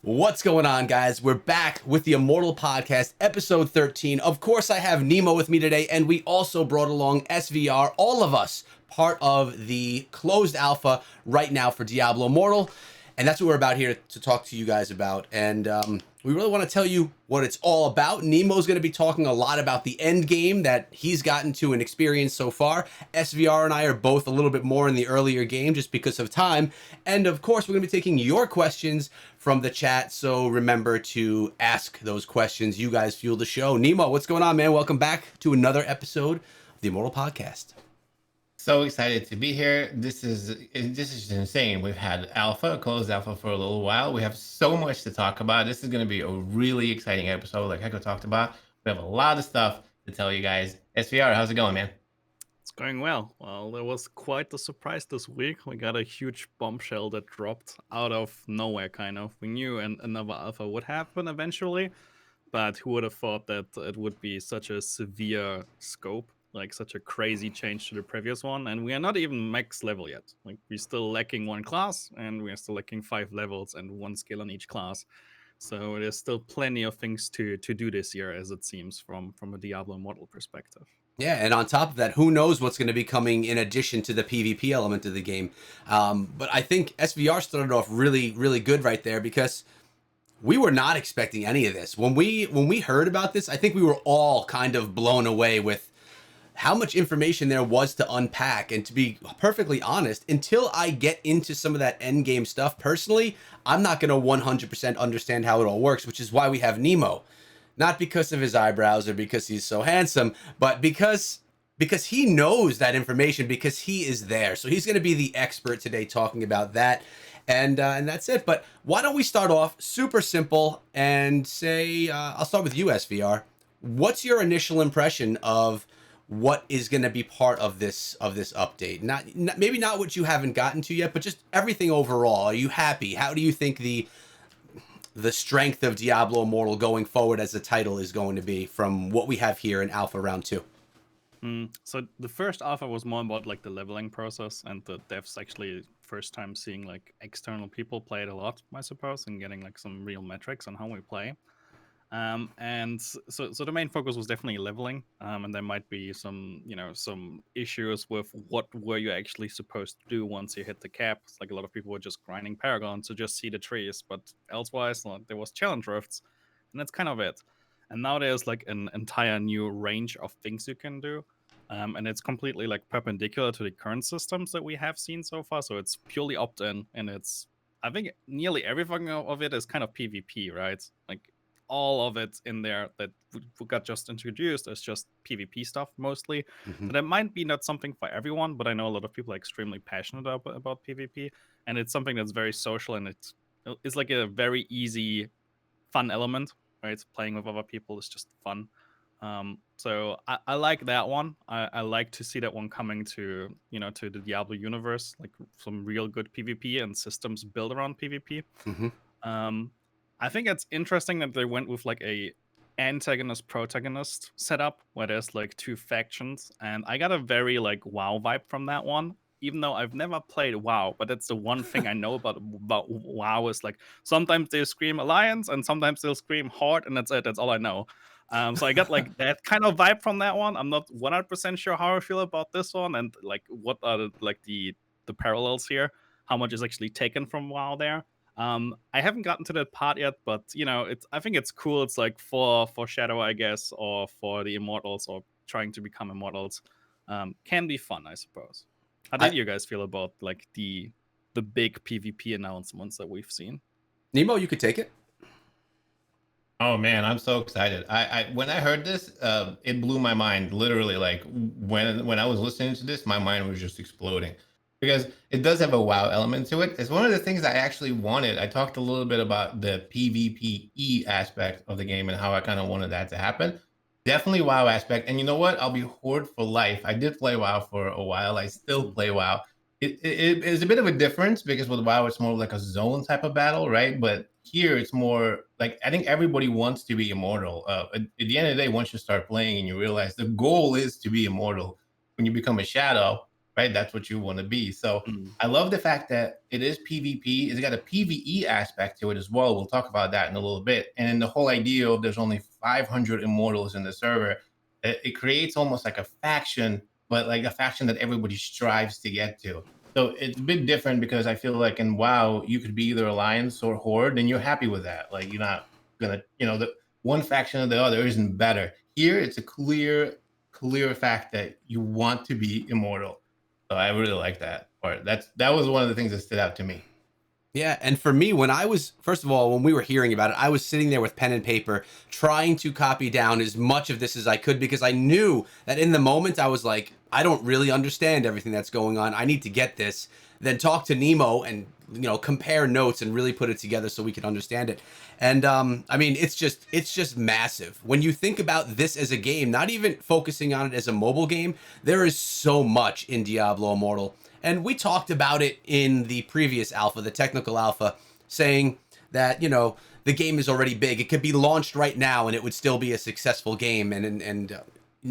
What's going on, guys? We're back with the Immortal Podcast, episode 13. Of course, I have Nemo with me today, and we also brought along SVR, all of us, part of the closed alpha right now for Diablo Immortal. And that's what we're about here to talk to you guys about. And we really want to tell you what it's all about. Nemo's going to be talking a lot about the end game that he's gotten to and experienced so far. SVR and I are both a little bit more in the earlier game just because of time. And of course, we're going to be taking your questions from the chat. So remember to ask those questions. You guys fuel the show. Nemo, what's going on, man? Welcome back to another episode of the Immortal Podcast. So excited to be here. This is insane. We've had alpha, closed alpha for a little while. We have so much to talk about. This is going to be a really exciting episode, like Hecko talked about. We have a lot of stuff to tell you guys. SVR, how's it going, man? It's going well. Well, there was quite the surprise this week. We got a huge bombshell that dropped out of nowhere, kind of. We knew another alpha would happen eventually, but who would have thought that it would be such a severe scope, like such a crazy change to the previous one? And we are not even max level yet. Like, we're still lacking one class, and we are still lacking 5 levels and 1 skill on each class. So there's still plenty of things to do this year, as it seems, from a Diablo Immortal perspective. Yeah, and on top of that, who knows what's going to be coming in addition to the PvP element of the game. But I think SVR started off really, really good right there because we were not expecting any of this. When we heard about this, I think we were all kind of blown away with how much information there was to unpack. And to be perfectly honest, until I get into some of that end game stuff personally, I'm not going to 100% understand how it all works, which is why we have Nemo. Not because of his eyebrows or because he's so handsome, but because he knows that information, because he is there. So he's going to be the expert today talking about that. And that's it. But why don't we start off super simple and say, I'll start with you, SVR. What's your initial impression of what is going to be part of this update? Not maybe not what you haven't gotten to yet, but just everything overall. Are you happy? How do you think the strength of Diablo Immortal going forward as a title is going to be from what we have here in Alpha Round 2? So the first alpha was more about like the leveling process, and the devs actually first time seeing like external people play it a lot, I suppose, and getting like some real metrics on how we play. And so the main focus was definitely leveling, and there might be some issues with what were you actually supposed to do once you hit the cap. Like, a lot of people were just grinding Paragon to just see the trees, but elsewise, there was challenge rifts, and that's kind of it. And now there's like an entire new range of things you can do, and it's completely like perpendicular to the current systems that we have seen so far. So it's purely opt-in, and I think nearly everything of it is kind of PvP, right? Like, all of it in there that got just introduced is just PvP stuff mostly. So that might be not something for everyone, but I know a lot of people are extremely passionate about PvP, and it's something that's very social, and it's like a very easy, fun element, right? Playing with other people is just fun. So I like that one. I like to see that one coming to the Diablo universe, like some real good PvP and systems built around PvP. I think it's interesting that they went with like a antagonist protagonist setup where there's like 2 factions, and I got a very like WoW vibe from that one, even though I've never played WoW. But that's the one thing I know about WoW is like sometimes they scream Alliance and sometimes they'll scream Horde, and that's it. That's all I know. So I got like that kind of vibe from that one. I'm not 100% sure how I feel about this one, and like what are the parallels here. How much is actually taken from WoW there? I haven't gotten to that part yet, but I think it's cool. It's like for Shadow, I guess, or for the Immortals, or trying to become Immortals. Can be fun, I suppose. How did you guys feel about like the big PvP announcements that we've seen? Nemo, you could take it. Oh man, I'm so excited. I when I heard this, it blew my mind. Literally, like when I was listening to this, my mind was just exploding because it does have a WoW element to it. It's one of the things I actually wanted. I talked a little bit about the PvPE aspect of the game and how I kind of wanted that to happen. Definitely WoW aspect. And you know what? I'll be Horde for life. I did play WoW for a while. I still play WoW. It is a bit of a difference because with WoW, it's more like a zone type of battle, right? But here it's more like, I think everybody wants to be immortal. At the end of the day, once you start playing and you realize the goal is to be immortal when you become a shadow, right? That's what you want to be. So Mm. I love the fact that it is PvP. It's got a PvE aspect to it as well. We'll talk about that in a little bit. And then the whole idea of there's only 500 immortals in the server, it creates almost like a faction, but like a faction that everybody strives to get to. So it's a bit different because I feel like in WoW, you could be either Alliance or Horde, and you're happy with that. Like you're not gonna, the one faction or the other isn't better. Here, it's a clear fact that you want to be immortal. So I really like that part. That was one of the things that stood out to me. Yeah, and for me, when I was, first of all, when we were hearing about it, I was sitting there with pen and paper trying to copy down as much of this as I could because I knew that in the moment I was like, I don't really understand everything that's going on. I need to get this. Then talk to Nemo and compare notes and really put it together so we can understand it. And I mean, it's just massive. When you think about this as a game, not even focusing on it as a mobile game, there is so much in Diablo Immortal. And we talked about it in the previous alpha, the technical alpha, saying that, the game is already big. It could be launched right now and it would still be a successful game and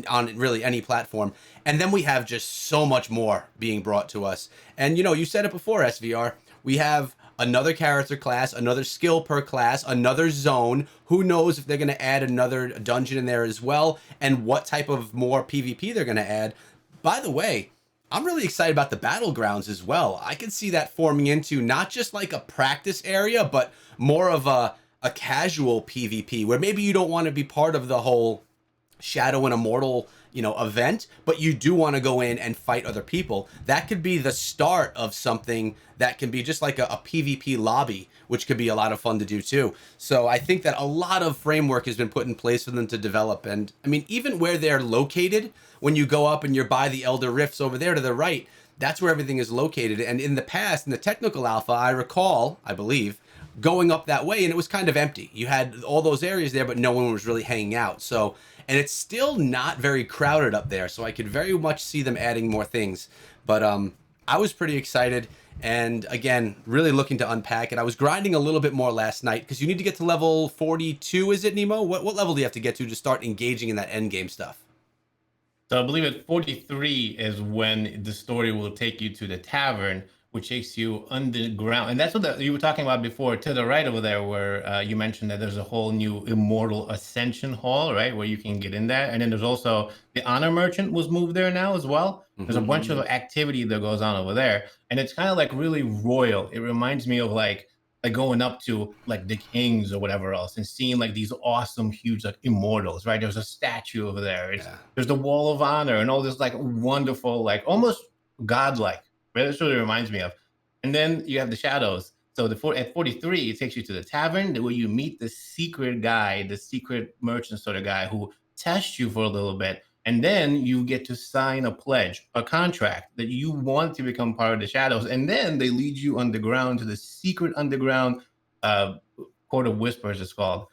on really any platform. And then we have just so much more being brought to us. And, you said it before, SVR. We have another character class, another skill per class, another zone. Who knows if they're going to add another dungeon in there as well, and what type of more PvP they're going to add. By the way, I'm really excited about the battlegrounds as well. I can see that forming into not just like a practice area, but more of a casual PvP where maybe you don't want to be part of the whole Shadow and Immortal, event, but you do want to go in and fight other people. That could be the start of something that can be just like a PvP lobby, which could be a lot of fun to do too. So I think that a lot of framework has been put in place for them to develop. And I mean, even where they're located, when you go up and you're by the Elder Rifts over there to the right, that's where everything is located. And in the past, in the technical alpha, I believe, going up that way, and it was kind of empty. You had all those areas there, but no one was really hanging out. So, and it's still not very crowded up there. So I could very much see them adding more things. But I was pretty excited. And again, really looking to unpack it. I was grinding a little bit more last night because you need to get to level 42, is it, Nemo? What level do you have to get to start engaging in that end game stuff? So I believe at 43 is when the story will take you to the tavern, which takes you underground. And that's what you were talking about before, to the right over there, where you mentioned that there's a whole new Immortal Ascension Hall, right, where you can get in there. And then there's also the Honor Merchant was moved there now as well. There's a bunch of activity that goes on over there. And it's kind of like really royal. It reminds me of like going up to like the kings or whatever else and seeing like these awesome huge like immortals, right? There's a statue over there. There's the Wall of Honor and all this like wonderful, like almost godlike, right? That's what it reminds me of. And then you have the shadows. So at 43 it takes you to the tavern where you meet the secret guy, the secret merchant sort of guy who tests you for a little bit, and then you get to sign a pledge, a contract that you want to become part of the shadows. And then they lead you underground to the secret underground Court of Whispers, it's called.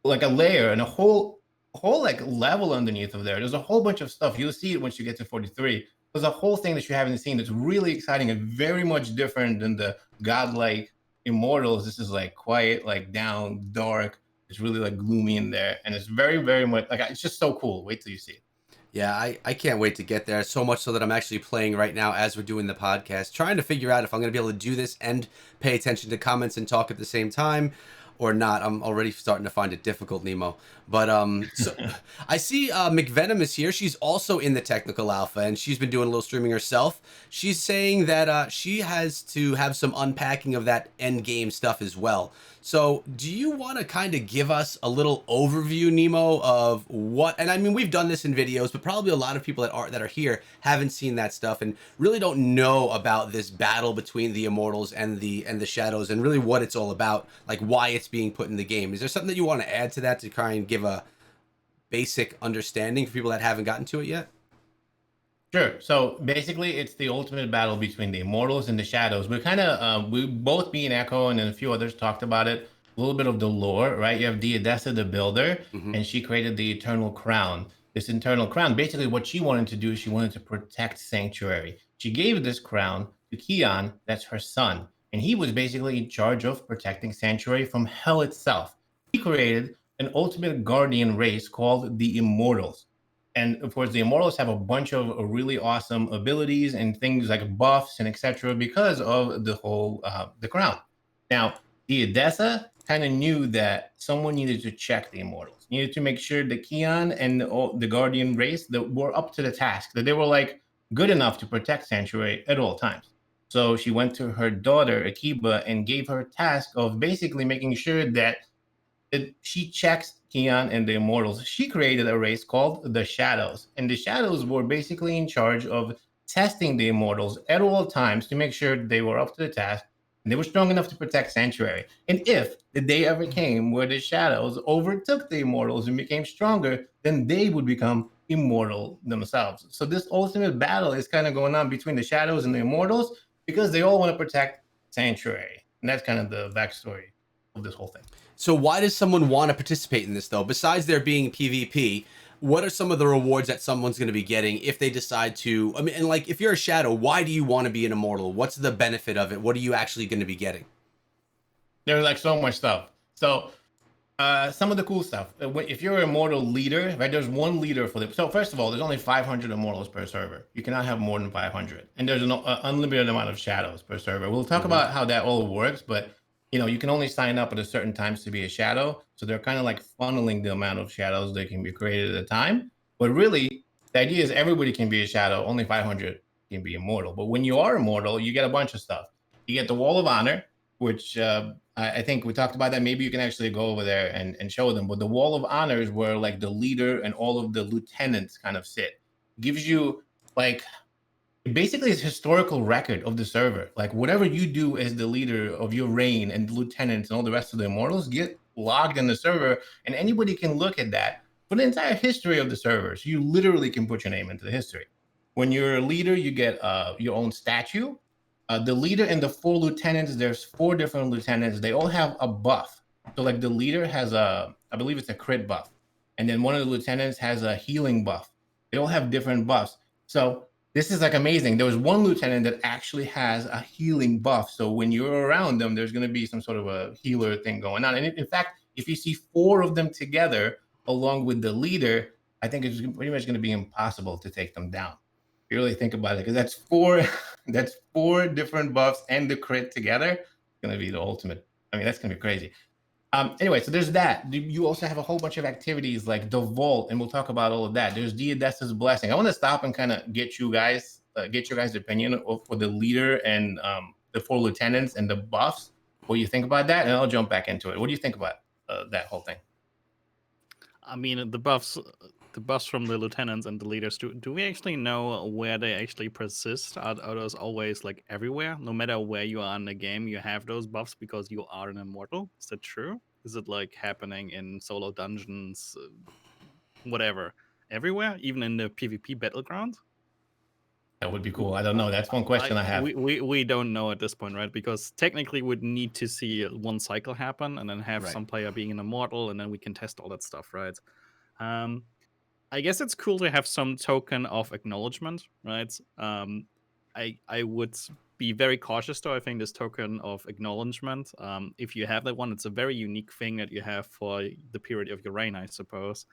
Like a layer and a whole like level underneath of there. There's a whole bunch of stuff. You'll see it once you get to 43. There's a whole thing that you haven't seen that's really exciting and very much different than the godlike immortals. This is like quiet, like down, dark. It's really like gloomy in there. And it's very, very much like it's just so cool. Wait till you see it. Yeah, I can't wait to get there. So much so that I'm actually playing right now as we're doing the podcast, trying to figure out if I'm going to be able to do this and pay attention to comments and talk at the same time or not. I'm already starting to find it difficult, Nemo. But so I see McVenom is here. She's also in the technical alpha, and she's been doing a little streaming herself. She's saying that she has to have some unpacking of that end game stuff as well. So do you want to kind of give us a little overview, Nemo, of what, and I mean, we've done this in videos, but probably a lot of people that are here haven't seen that stuff and really don't know about this battle between the immortals and the shadows and really what it's all about, like why it's being put in the game. Is there something that you want to add to that to try and give a basic understanding for people that haven't gotten to it yet? Sure. So basically, it's the ultimate battle between the immortals and the shadows. We both, me and Echo, and then a few others talked about it. A little bit of the lore, right? You have Diadessa the Builder, and she created the Eternal Crown. This Eternal Crown, basically, what she wanted to do, she wanted to protect Sanctuary. She gave this crown to Keon, that's her son, and he was basically in charge of protecting Sanctuary from hell itself. He created an ultimate guardian race called the Immortals. And of course, the Immortals have a bunch of really awesome abilities and things like buffs and etc. because of the whole the crown. Now, the Odessa kind of knew that someone needed to check the Immortals, needed to make sure that Keon and the Guardian race that were up to the task, that they were like good enough to protect Sanctuary at all times. So she went to her daughter Akiba and gave her a task of basically making sure that she checks Keon and the Immortals. She created a race called the Shadows, and the Shadows were basically in charge of testing the Immortals at all times to make sure they were up to the task and they were strong enough to protect Sanctuary. And if the day ever came where the Shadows overtook the Immortals and became stronger, then they would become immortal themselves. So this ultimate battle is kind of going on between the Shadows and the Immortals because they all want to protect Sanctuary. And that's kind of the backstory of this whole thing. So why does someone want to participate in this though? Besides there being PvP, what are some of the rewards that someone's going to be getting if they decide to? I mean, and like if you're a shadow, why do you want to be an immortal? What's the benefit of it? What are you actually going to be getting? There's like so much stuff. So some of the cool stuff. If you're an immortal leader, right? There's one leader for the. So first of all, there's only 500 immortals per server. You cannot have more than 500, and there's an unlimited amount of shadows per server. We'll talk about how that all works, but you can only sign up at a certain times to be a shadow. So they're kind of like funneling the amount of shadows that can be created at a time. But really, the idea is everybody can be a shadow. Only 500 can be immortal. But when you are immortal, you get a bunch of stuff. You get the Wall of Honor, which I think we talked about that. Maybe you can actually go over there and show them. But the Wall of Honor is where like the leader and all of the lieutenants kind of sit. Gives you like basically it's historical record of the server. Like whatever you do as the leader of your reign and the lieutenants and all the rest of the immortals get logged in the server, and anybody can look at that for the entire history of the server. So you literally can put your name into the history. When you're a leader, you get your own statue. The leader and the 4 lieutenants, there's 4 different lieutenants. They all have a buff. So like the leader has I believe it's a crit buff. And then one of the lieutenants has a healing buff. They all have different buffs. So this is like amazing. There was one lieutenant that actually has a healing buff. So when you're around them, there's going to be some sort of a healer thing going on. And in fact, if you see 4 of them together along with the leader, I think it's pretty much going to be impossible to take them down. You really think about it, because that's 4 that's 4 different buffs and the crit together. It's going to be the ultimate. I mean, that's going to be crazy. Anyway, so there's that. You also have a whole bunch of activities like the vault, and we'll talk about all of that. There's Diodessa's blessing. I want to stop and kind of get your guys' opinion for the leader and the 4 lieutenants and the buffs. What you think about that, and I'll jump back into it. What do you think about that whole thing? I mean, the buffs from the lieutenants and the leaders. Do we actually know where they actually persist? Are those always like everywhere? No matter where you are in the game, you have those buffs because you are an immortal. Is that true? Is it like happening in solo dungeons, whatever, everywhere, even in the PvP battleground? That would be cool. I don't know. That's one question I have. We don't know at this point, right? Because technically we'd need to see one cycle happen and then have some player being an immortal, and then we can test all that stuff, right? I guess it's cool to have some token of acknowledgement, right? I would be very cautious though. I think this token of acknowledgement, if you have that one, it's a very unique thing that you have for the period of your reign, I suppose.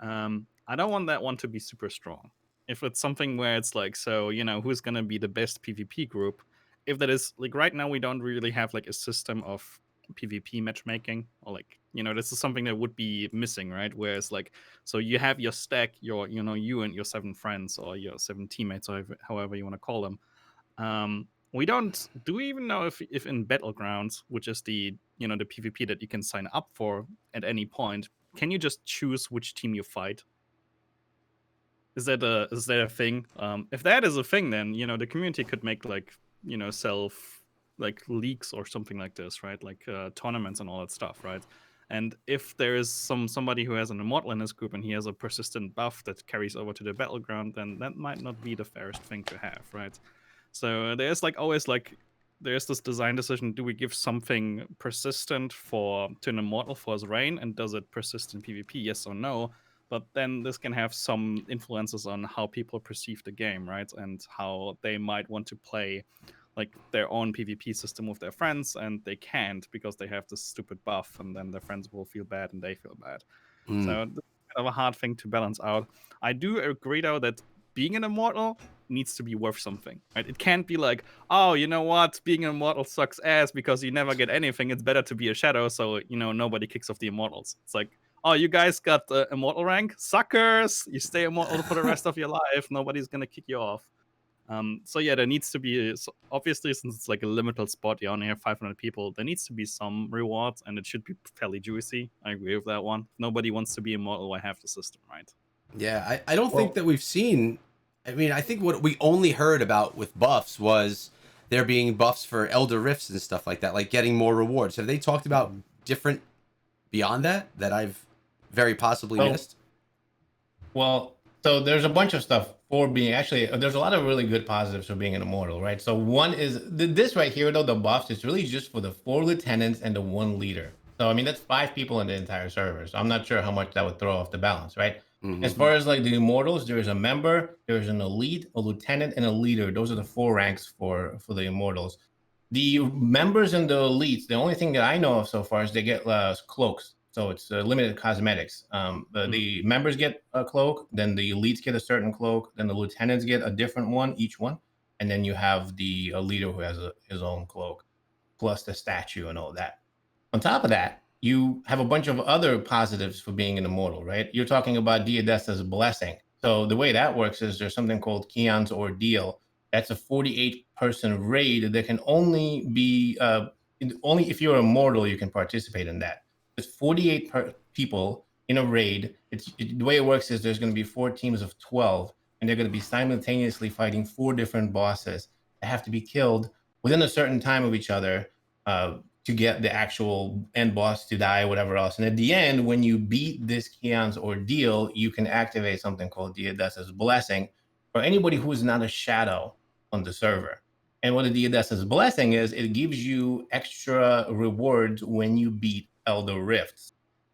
I don't want that one to be super strong. If it's something where it's like, so, who's going to be the best PvP group? If that is, like, right now we don't really have, like, a system of PvP matchmaking, or, like, this is something that would be missing, right? Whereas, like, so you have your stack, you and your 7 friends, or your 7 teammates, or however you want to call them. Do we even know if in Battlegrounds, which is the the PvP that you can sign up for at any point, can you just choose which team you fight? Is that a thing? If that is a thing, then the community could make like self like leagues or something like this, right? Like tournaments and all that stuff, right? And if there is somebody who has an immortal in his group and he has a persistent buff that carries over to the battleground, then that might not be the fairest thing to have, right? So there's like always like there's this design decision: do we give something persistent to an immortal for his reign, and does it persist in PvP? Yes or no? But then this can have some influences on how people perceive the game, right? And how they might want to play like their own PvP system with their friends, and they can't because they have this stupid buff, and then their friends will feel bad and they feel bad. So this is kind of a hard thing to balance out. I do agree though that being an immortal needs to be worth something, right? It can't be like, oh, you know what, being an immortal sucks ass because you never get anything. It's better to be a shadow, so nobody kicks off the immortals. It's like, oh, you guys got the immortal rank, suckers. You stay immortal for the rest of your life. Nobody's gonna kick you off. So yeah, there needs to be, obviously, since it's like a limited spot, you only have 500 people, there needs to be some rewards, and it should be fairly juicy. I agree with that one. Nobody wants to be immortal. I have the system, right? Yeah, I don't think that we've seen. I mean, I think what we only heard about with buffs was there being buffs for Elder Rifts and stuff like that, like getting more rewards. Have they talked about different beyond that I've very possibly missed? Well, so there's a bunch of stuff for being, actually, there's a lot of really good positives for being an immortal, right? So one is this right here, though, the buffs is really just for the 4 lieutenants and the 1 leader. So, I mean, that's 5 people in the entire server. So I'm not sure how much that would throw off the balance, right? As far as like the immortals, there's a member, there's an elite, a lieutenant, and a leader. Those are the 4 ranks for the immortals. The members and the elites, the only thing that I know of so far is they get cloaks. So it's limited cosmetics. The members get a cloak, then the elites get a certain cloak, then the lieutenants get a different one, each one. And then you have the leader who has his own cloak, plus the statue and all that. On top of that, you have a bunch of other positives for being an immortal, right? You're talking about Diadessa's blessing. So the way that works is there's something called Keon's Ordeal. That's a 48-person raid that can only be, only if you're immortal, you can participate in that. There's 48 people in a raid. The way it works is there's going to be 4 teams of 12, and they're going to be simultaneously fighting 4 different bosses that have to be killed within a certain time of each other, to get the actual end boss to die, whatever else. And at the end, when you beat this Keon's Ordeal, you can activate something called Diadessa's Blessing for anybody who is not a shadow on the server. And what a Diadessa's Blessing is, it gives you extra rewards when you beat Elder Rifts.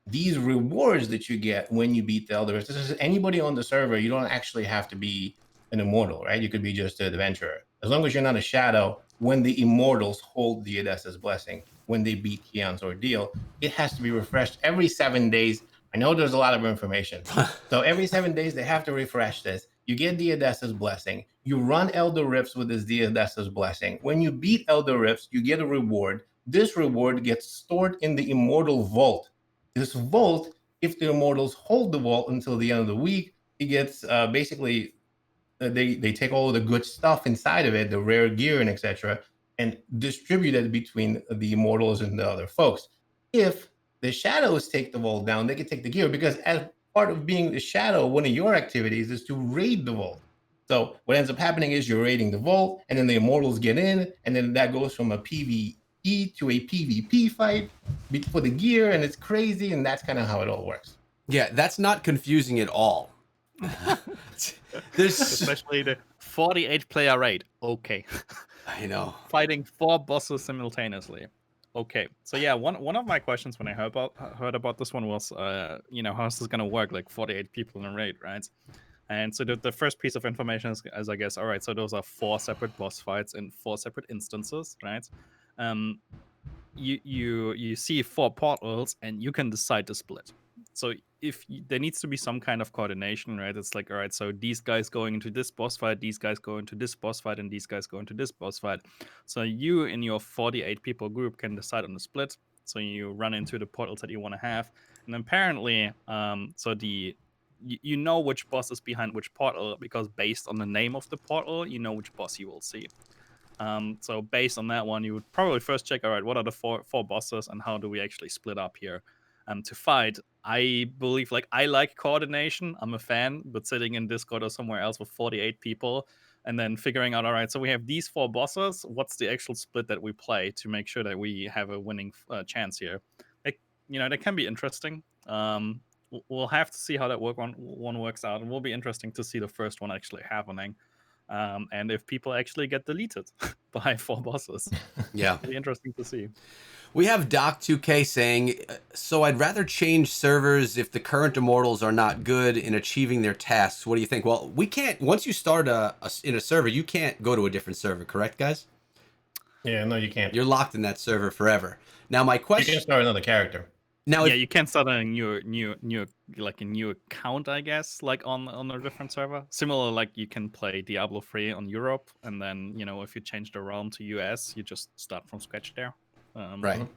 These rewards that you get when you beat the Elder Rifts, this is anybody on the server, you don't actually have to be an immortal, right? You could be just an adventurer. As long as you're not a shadow, when the immortals hold Diadessa's Blessing, when they beat Keon's Ordeal, it has to be refreshed every 7 days. I know there's a lot of information. So every 7 days, they have to refresh this. You get Diadessa's Blessing. You run Elder Rifts with this Diadessa's Blessing. When you beat Elder Rifts, you get a reward. This reward gets stored in the Immortal Vault. This vault, if the Immortals hold the vault until the end of the week, it gets basically, they take all of the good stuff inside of it, the rare gear and etc., and distribute it between the immortals and the other folks. If the shadows take the vault down, they can take the gear, because as part of being the shadow, one of your activities is to raid the vault. So what ends up happening is you're raiding the vault, and then the immortals get in, and then that goes from a PvE to a PvP fight for the gear, and it's crazy, and that's kind of how it all works. Yeah, that's not confusing at all. Especially the 48-player raid. Okay. I know. Fighting 4 bosses simultaneously. Okay. So yeah, one of my questions when I heard about this one was, how's this gonna work? Like 48 people in a raid, right? And so the first piece of information is I guess, all right, so those are 4 separate boss fights in 4 separate instances, right? You see 4 portals, and you can decide to split. So there needs to be some kind of coordination, right? It's like, all right, so these guys going into this boss fight, these guys go into this boss fight, and these guys go into this boss fight. So you in your 48 people group can decide on the split. So you run into the portals that you want to have, and apparently, you know which boss is behind which portal, because based on the name of the portal, you know which boss you will see. So based on that one, you would probably first check, all right, what are the four bosses, and how do we actually split up here to fight? I believe, I like coordination. I'm a fan, but sitting in Discord or somewhere else with 48 people and then figuring out, all right, so we have these 4 bosses. What's the actual split that we play to make sure that we have a winning chance here? That can be interesting. We'll have to see how that one works out, and will be interesting to see the first one actually happening. And if people actually get deleted by 4 bosses. Yeah. It'll be interesting to see. We have Doc2K saying, so I'd rather change servers if the current immortals are not good in achieving their tasks. What do you think? Well, we can't, once you start in a server, you can't go to a different server, correct, guys? Yeah, no, you can't. You're locked in that server forever. Now, my question... You can start another character. Now, Yeah, if you can start a new like a new account, I guess, like on a different server. Similar, like you can play Diablo 3 on Europe, and then if you change the realm to US, you just start from scratch there. right,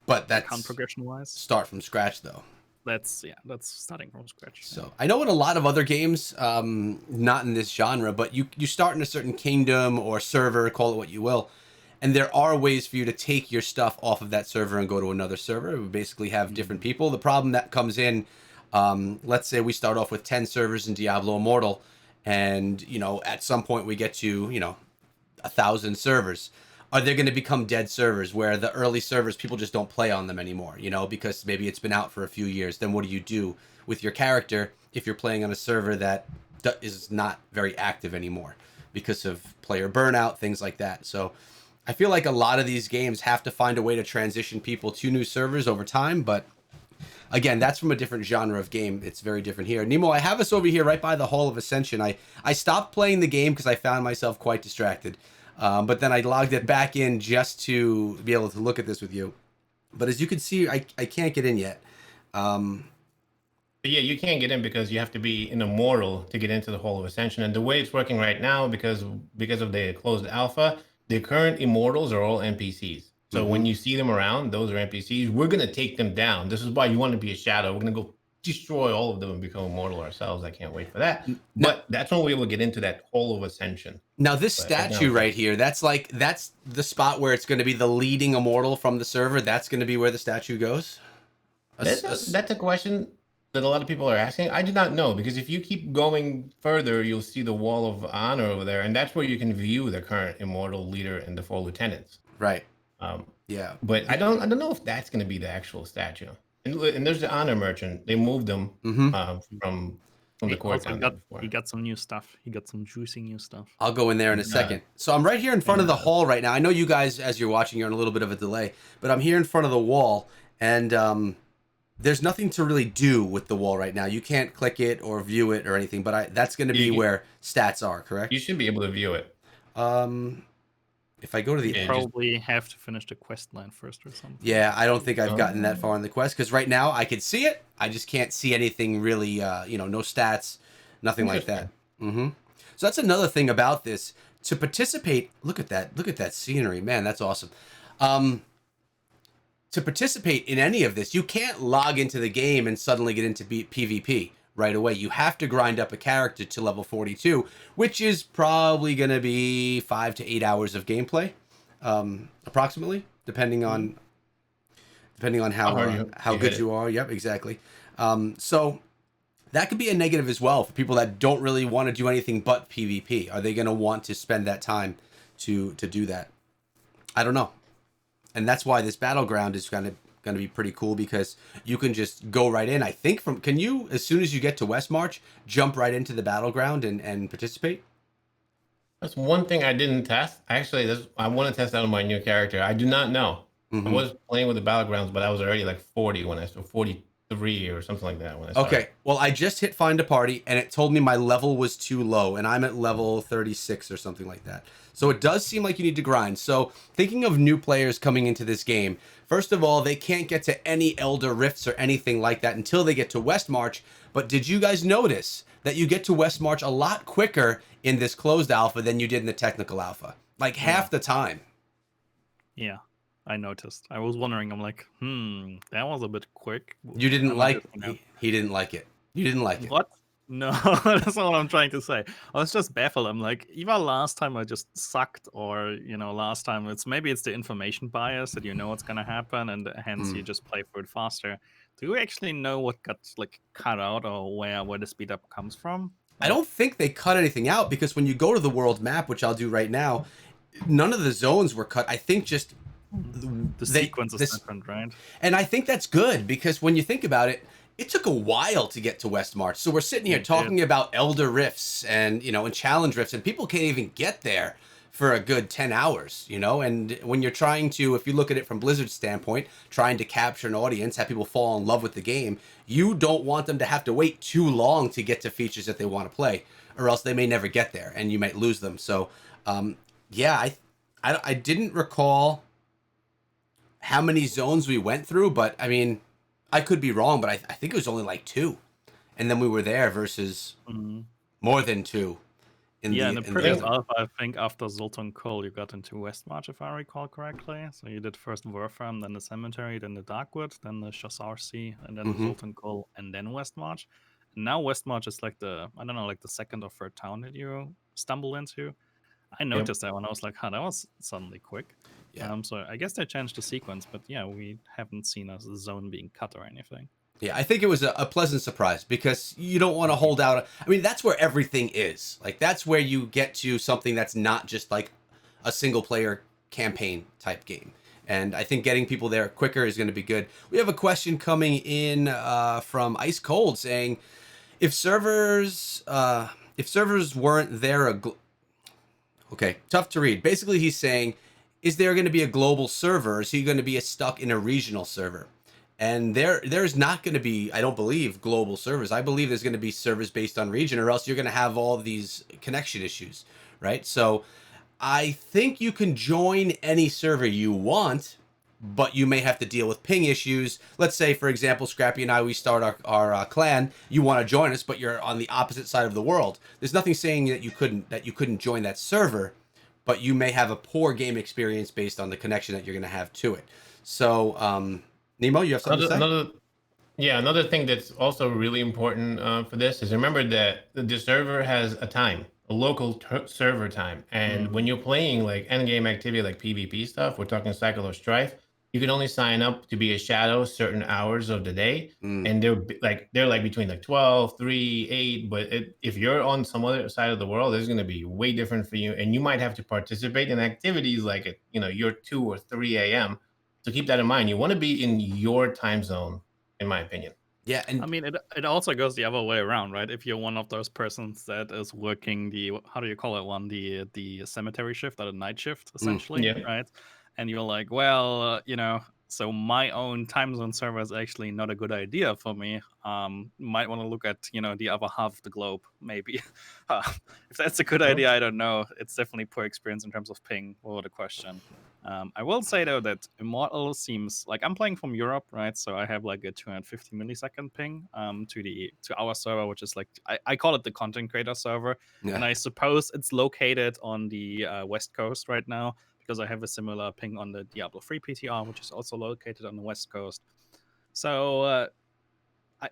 but Account that's progression wise, start from scratch though. that's starting from scratch. So I know in a lot of other games, not in this genre, but you start in a certain kingdom or server, call it what you will, and there are ways for you to take your stuff off of that server and go to another server. We basically have different people. The problem that comes in, let's say we start off with 10 servers in Diablo Immortal, and at some point we get to 1,000 servers. Are they going to become dead servers where the early servers people just don't play on them anymore, because maybe it's been out for a few years? Then what do you do with your character if you're playing on a server that is not very active anymore because of player burnout, things like that? So I feel like a lot of these games have to find a way to transition people to new servers over time, but again, that's from a different genre of game. It's very different here. Nemo, I have us over here right by the Hall of Ascension. I stopped playing the game because I found myself quite distracted. But then I logged it back in just to be able to look at this with you. But as you can see, I can't get in yet. But yeah, you can't get in because you have to be an immortal to get into the Hall of Ascension. And the way it's working right now, because of the closed alpha, the current immortals are all NPCs. So when you see them around, those are NPCs. We're gonna take them down. This is why you want to be a shadow. We're gonna go destroy all of them and become immortal ourselves. I can't wait for that. But that's when we will get into that Hall of Ascension. Now this But statue right here, that's the spot where it's going to be the leading immortal from the server. That's going to be where the statue goes. That's a question that a lot of people are asking. I do not know, because if you keep going further, you'll see the Wall of Honor over there, and that's where you can view the current immortal leader and the 4 lieutenants. Right. Um, Yeah. but I don't know if that's going to be the actual statue. And there's the honor merchant. They moved them from the court down there before. He got some new stuff. He got some juicy new stuff. I'll go in there in a second. So I'm right here in front of the hall right now. I know you guys, as you're watching, you're on a little bit of a delay, but I'm here in front of the wall, and there's nothing to really do with the wall right now. You can't click it or view it or anything, but that's going to be where stats are, correct? You should be able to view it. If I go to the probably have to finish the quest line first or something. Yeah, I don't think I've gotten that far in the quest, because right now I can see it. I just can't see anything really, no stats, nothing like that. So that's another thing about this. To participate, look at that scenery, man, that's awesome. To participate in any of this, you can't log into the game and suddenly get into PvP right away. You have to grind up a character to level 42, which is probably going to be 5 to 8 hours of gameplay, approximately, depending on how good you are. Yep, exactly. So that could be a negative as well for people that don't really want to do anything but PvP. Are they going to want to spend that time to do that? I don't know. And that's why this battleground is going to be pretty cool, because you can just go right in. I think can you, as soon as you get to West March, jump right into the battleground and participate? That's one thing I didn't test. Actually, I want to test out my new character. I do not know. I was playing with the battlegrounds, but I was already like 40 when I started, 43 or something like that when I started. Okay, well, I just hit find a party, and it told me my level was too low, and I'm at level 36 or something like that. So it does seem like you need to grind. So thinking of new players coming into this game, first of all, they can't get to any Elder Rifts or anything like that until they get to West March. But did you guys notice that you get to West March a lot quicker in this closed alpha than you did in the technical alpha? Like half the time. Yeah, I noticed. I was wondering, I'm like, that was a bit quick. You didn't like it. He didn't like it. You didn't like it. What? No, that's not what I'm trying to say. I was just baffled. I'm like, either last time I just sucked, or last time maybe it's the information bias that what's gonna happen, and hence you just play for it faster. Do you actually know what got cut out, or where the speed up comes from? I don't think they cut anything out, because when you go to the world map, which I'll do right now, none of the zones were cut. I think just the sequence is different, right? And I think that's good, because when you think about it, it took a while to get to West March. So we're sitting here talking about Elder Rifts and, and Challenge Rifts, and people can't even get there for a good 10 hours, And when you're trying to, if you look at it from Blizzard's standpoint, trying to capture an audience, have people fall in love with the game, you don't want them to have to wait too long to get to features that they want to play, or else they may never get there and you might lose them. So, I didn't recall how many zones we went through, but I mean, I could be wrong, but I think it was only like 2, and then we were there versus Mhm. more than 2 Yeah, in the in the previous other. think alpha, I think after Zoltan Cole, you got into Westmarch, if I recall correctly. So you did first Warframe, then the Cemetery, then the Darkwood, then the Shasar Sea, and then Hmm. Zoltan Cole, and then Westmarch. And now Westmarch is like the, I don't know, like the second or third town that you stumble into. I yep. noticed that when I was like, huh, that was suddenly quick. Yeah. So I guess they changed the sequence, but yeah, we haven't seen a zone being cut or anything. Yeah, I think it was a pleasant surprise because you don't want to Mhm. hold out. I mean, that's where everything is. Like, that's where you get to something that's not just like a single player campaign type game. And I think getting people there quicker is going to be good. We have a question coming in from Ice Cold saying, if servers weren't there, okay, tough to read. Basically, he's saying, is there going to be a global server? Or is he going to be stuck in a regional server? And there's not going to be, I don't believe, global servers. I believe there's going to be servers based on region, or else you're going to have all these connection issues, right? So I think you can join any server you want, but you may have to deal with ping issues. Let's say, for example, Scrappy and I, we start our clan. You want to join us, but you're on the opposite side of the world. There's nothing saying that you couldn't join that server, but you may have a poor game experience based on the connection that you're going to have to it. So, Nemo, you have something to say? Another Yeah, another thing that's also really important for this is remember that the server has a time, a local server time. And when Mm. you're playing like end game activity like PvP stuff, we're talking Cycle of Strife, you can only sign up to be a shadow certain hours of the day. Mm, And they're like between like 12, 3, 8. But if you're on some other side of the world, it's going to be way different for you. And you might have to participate in activities like at, your 2 or 3 a.m. So keep that in mind. You want to be in your time zone, in my opinion. yeah, I and mean, it also goes the other way around, right? If you're one of those persons that is working the, how do you call it, one, the cemetery shift or the night shift, essentially, Yeah. right? And you're like, well, so my own time zone server is actually not a good idea for me. Might want to look at the other half of the globe, maybe. Uh, if that's a good True. idea, I don't know. It's definitely poor experience in terms of ping. What the question? I will say though that Immortal seems like I'm playing from Europe, right? So I have like a 250 millisecond ping to our server, which is like I call it the content creator server, yeah, and I suppose it's located on the west coast right now because I have a similar ping on the Diablo 3 PTR, which is also located on the west coast. So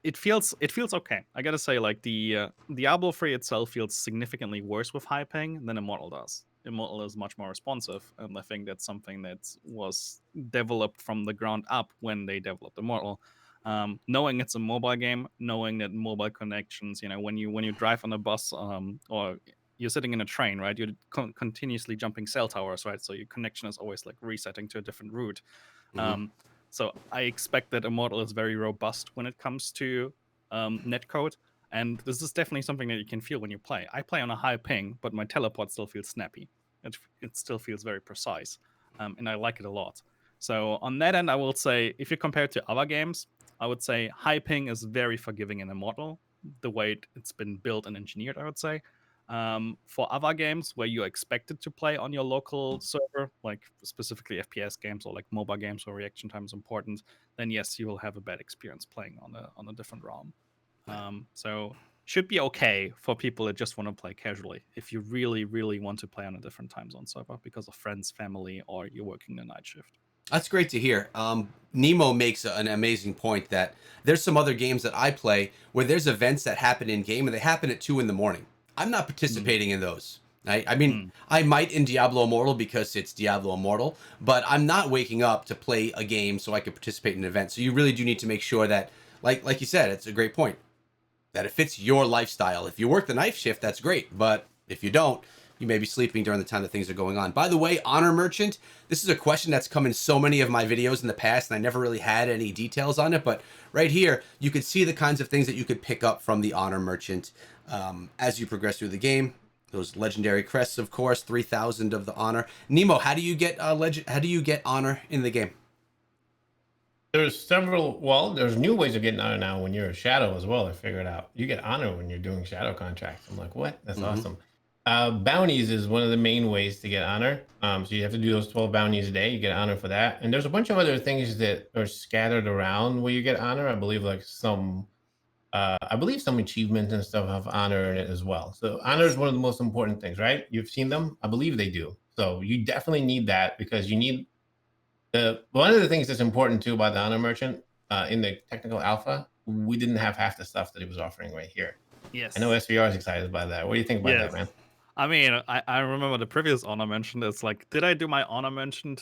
it feels okay. I gotta say, like the Diablo 3 itself feels significantly worse with high ping than Immortal does. Immortal is much more responsive, and I think that's something that was developed from the ground up when they developed Immortal. Knowing it's a mobile game, knowing that mobile connections, when you drive on a bus or you're sitting in a train, right? You're continuously jumping cell towers, right? So your connection is always like resetting to a different route. hmm Um, so I expect that Immortal is very robust when it comes to netcode. And this is definitely something that you can feel when you play. I play on a high ping, but my teleport still feels snappy. It still feels very precise. And I like it a lot. So on that end, I will say, if you compare it to other games, I would say high ping is very forgiving in Immortal, the way it's been built and engineered, I would say. For other games where you're expected to play on your local server, like specifically FPS games or like mobile games where reaction time is important, then yes, you will have a bad experience playing on a different ROM. yeah. So should be okay for people that just want to play casually. If you really, really want to play on a different time zone server because of friends, family, or you're working the night shift. That's great to hear. Nemo makes an amazing point that there's some other games that I play where there's events that happen in game and they happen at 2 in the morning. I'm not Mm. participating in those. I mean, Mm. I might in Diablo Immortal because it's Diablo Immortal, but I'm not waking up to play a game so I can participate in an event. So you really do need to make sure that, like you said, it's a great point, that it fits your lifestyle. If you work the night shift, that's great. But if you don't, you may be sleeping during the time that things are going on. By the way, Honor Merchant, this is a question that's come in so many of my videos in the past, and I never really had any details on it. But right here, you could see the kinds of things that you could pick up from the Honor Merchant as you progress through the game. Those legendary crests, of course, 3,000 of the honor. Nemo, how do you get How do you get honor in the game? There's new ways of getting honor now when you're a shadow as well. I figured out you get honor when you're doing shadow contracts. I'm like, what? That's Mm-hmm. awesome. Bounties is one of the main ways to get honor. So you have to do those 12 bounties a day. You get honor for that. And there's a bunch of other things that are scattered around where you get honor. I believe like I believe some achievements and stuff have honor in it as well. So honor is one of the most important things, right? You've seen them. I believe they do. So you definitely need that because you need one of the things that's important too about the honor merchant in the technical alpha. We didn't have half the stuff that he was offering right here. Yes. I know SVR is excited by that. What do you think about that, man? I mean, I remember the previous honor mentioned. It's like, did I do my honor mentioned,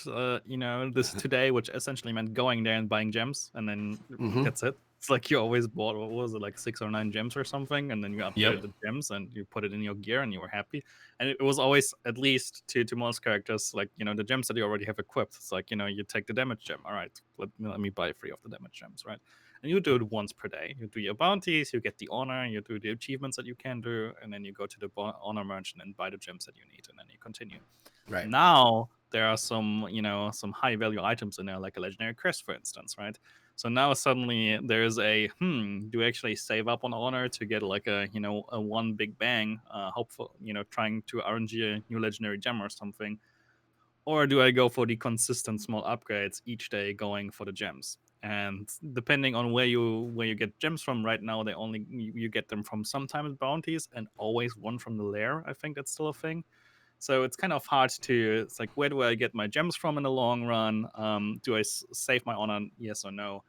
this today, which essentially meant going there and buying gems, and then that's it. It's like you always bought, what was it, like 6 or 9 gems or something, and then you upgraded the gems and you put it in your gear and you were happy. And it was always, at least to most characters, like, the gems that you already have equipped. It's like, you take the damage gem. All right, let me buy 3 of the damage gems, right? And you do it once per day. You do your bounties, you get the honor, you do the achievements that you can do, and then you go to the honor merchant and buy the gems that you need, and then you continue. Right. Now there are some high value items in there, like a legendary crest, for instance, right? So now suddenly there's a do I actually save up on honor to get like a one big bang, hopeful, trying to RNG a new legendary gem or something, or do I go for the consistent small upgrades each day, going for the gems? And depending on where you get gems from, right now they only you get them from sometimes bounties and always one from the lair. I think that's still a thing. So it's kind of hard to. It's like, where do I get my gems from in the long run? Do I save my honor? Yes or no?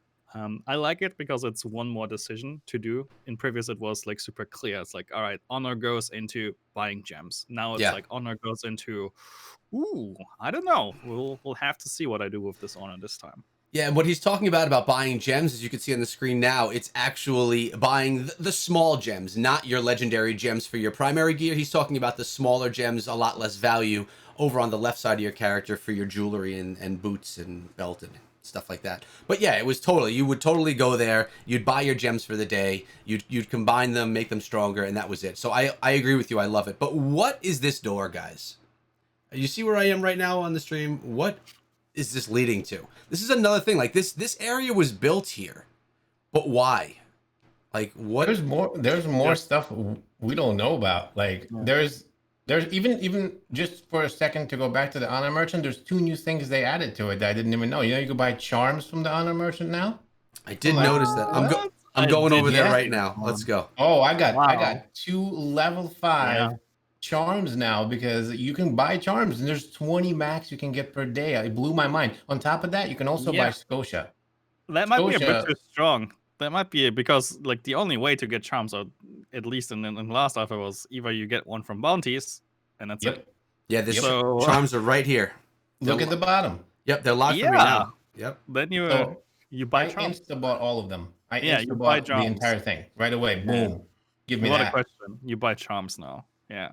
I like it because it's one more decision to do. In previous, it was like super clear. It's like, all right, honor goes into buying gems. Now it's like honor goes into, ooh, I don't know. We'll have to see what I do with this honor this time. Yeah, and what he's talking about buying gems, as you can see on the screen now, it's actually buying the small gems, not your legendary gems for your primary gear. He's talking about the smaller gems, a lot less value, over on the left side of your character for your jewelry and boots and belt and stuff like that. But yeah, it was you would totally go there, you'd buy your gems for the day, you'd combine them, make them stronger, and that was it. So I agree with you, I love it. But what is this door, guys? You see where I am right now on the stream? What is this leading to? This is another thing. Like this area was built here, but why? Like what? There's more stuff we don't know about. Like there's even just for a second to go back to the honor merchant. There's 2 new things they added to it that I didn't even know. You can buy charms from the honor merchant now. I did notice that. I'm going over there right now. Let's go. Oh, I got 2 level 5. Charms now, because you can buy charms and there's 20 max you can get per day. It blew my mind. On top of that, you can also buy Scotia. That might be a bit too strong. That might be because like the only way to get charms, or at least in the last offer, was either you get one from bounties, and that's it. Yeah, charms are right here. Look at the bottom. Yep, they're locked for me now. Yep. Then you buy charms. I insta-bought all of them. You buy the entire thing right away. Boom. Give me what that. A question. You buy charms now.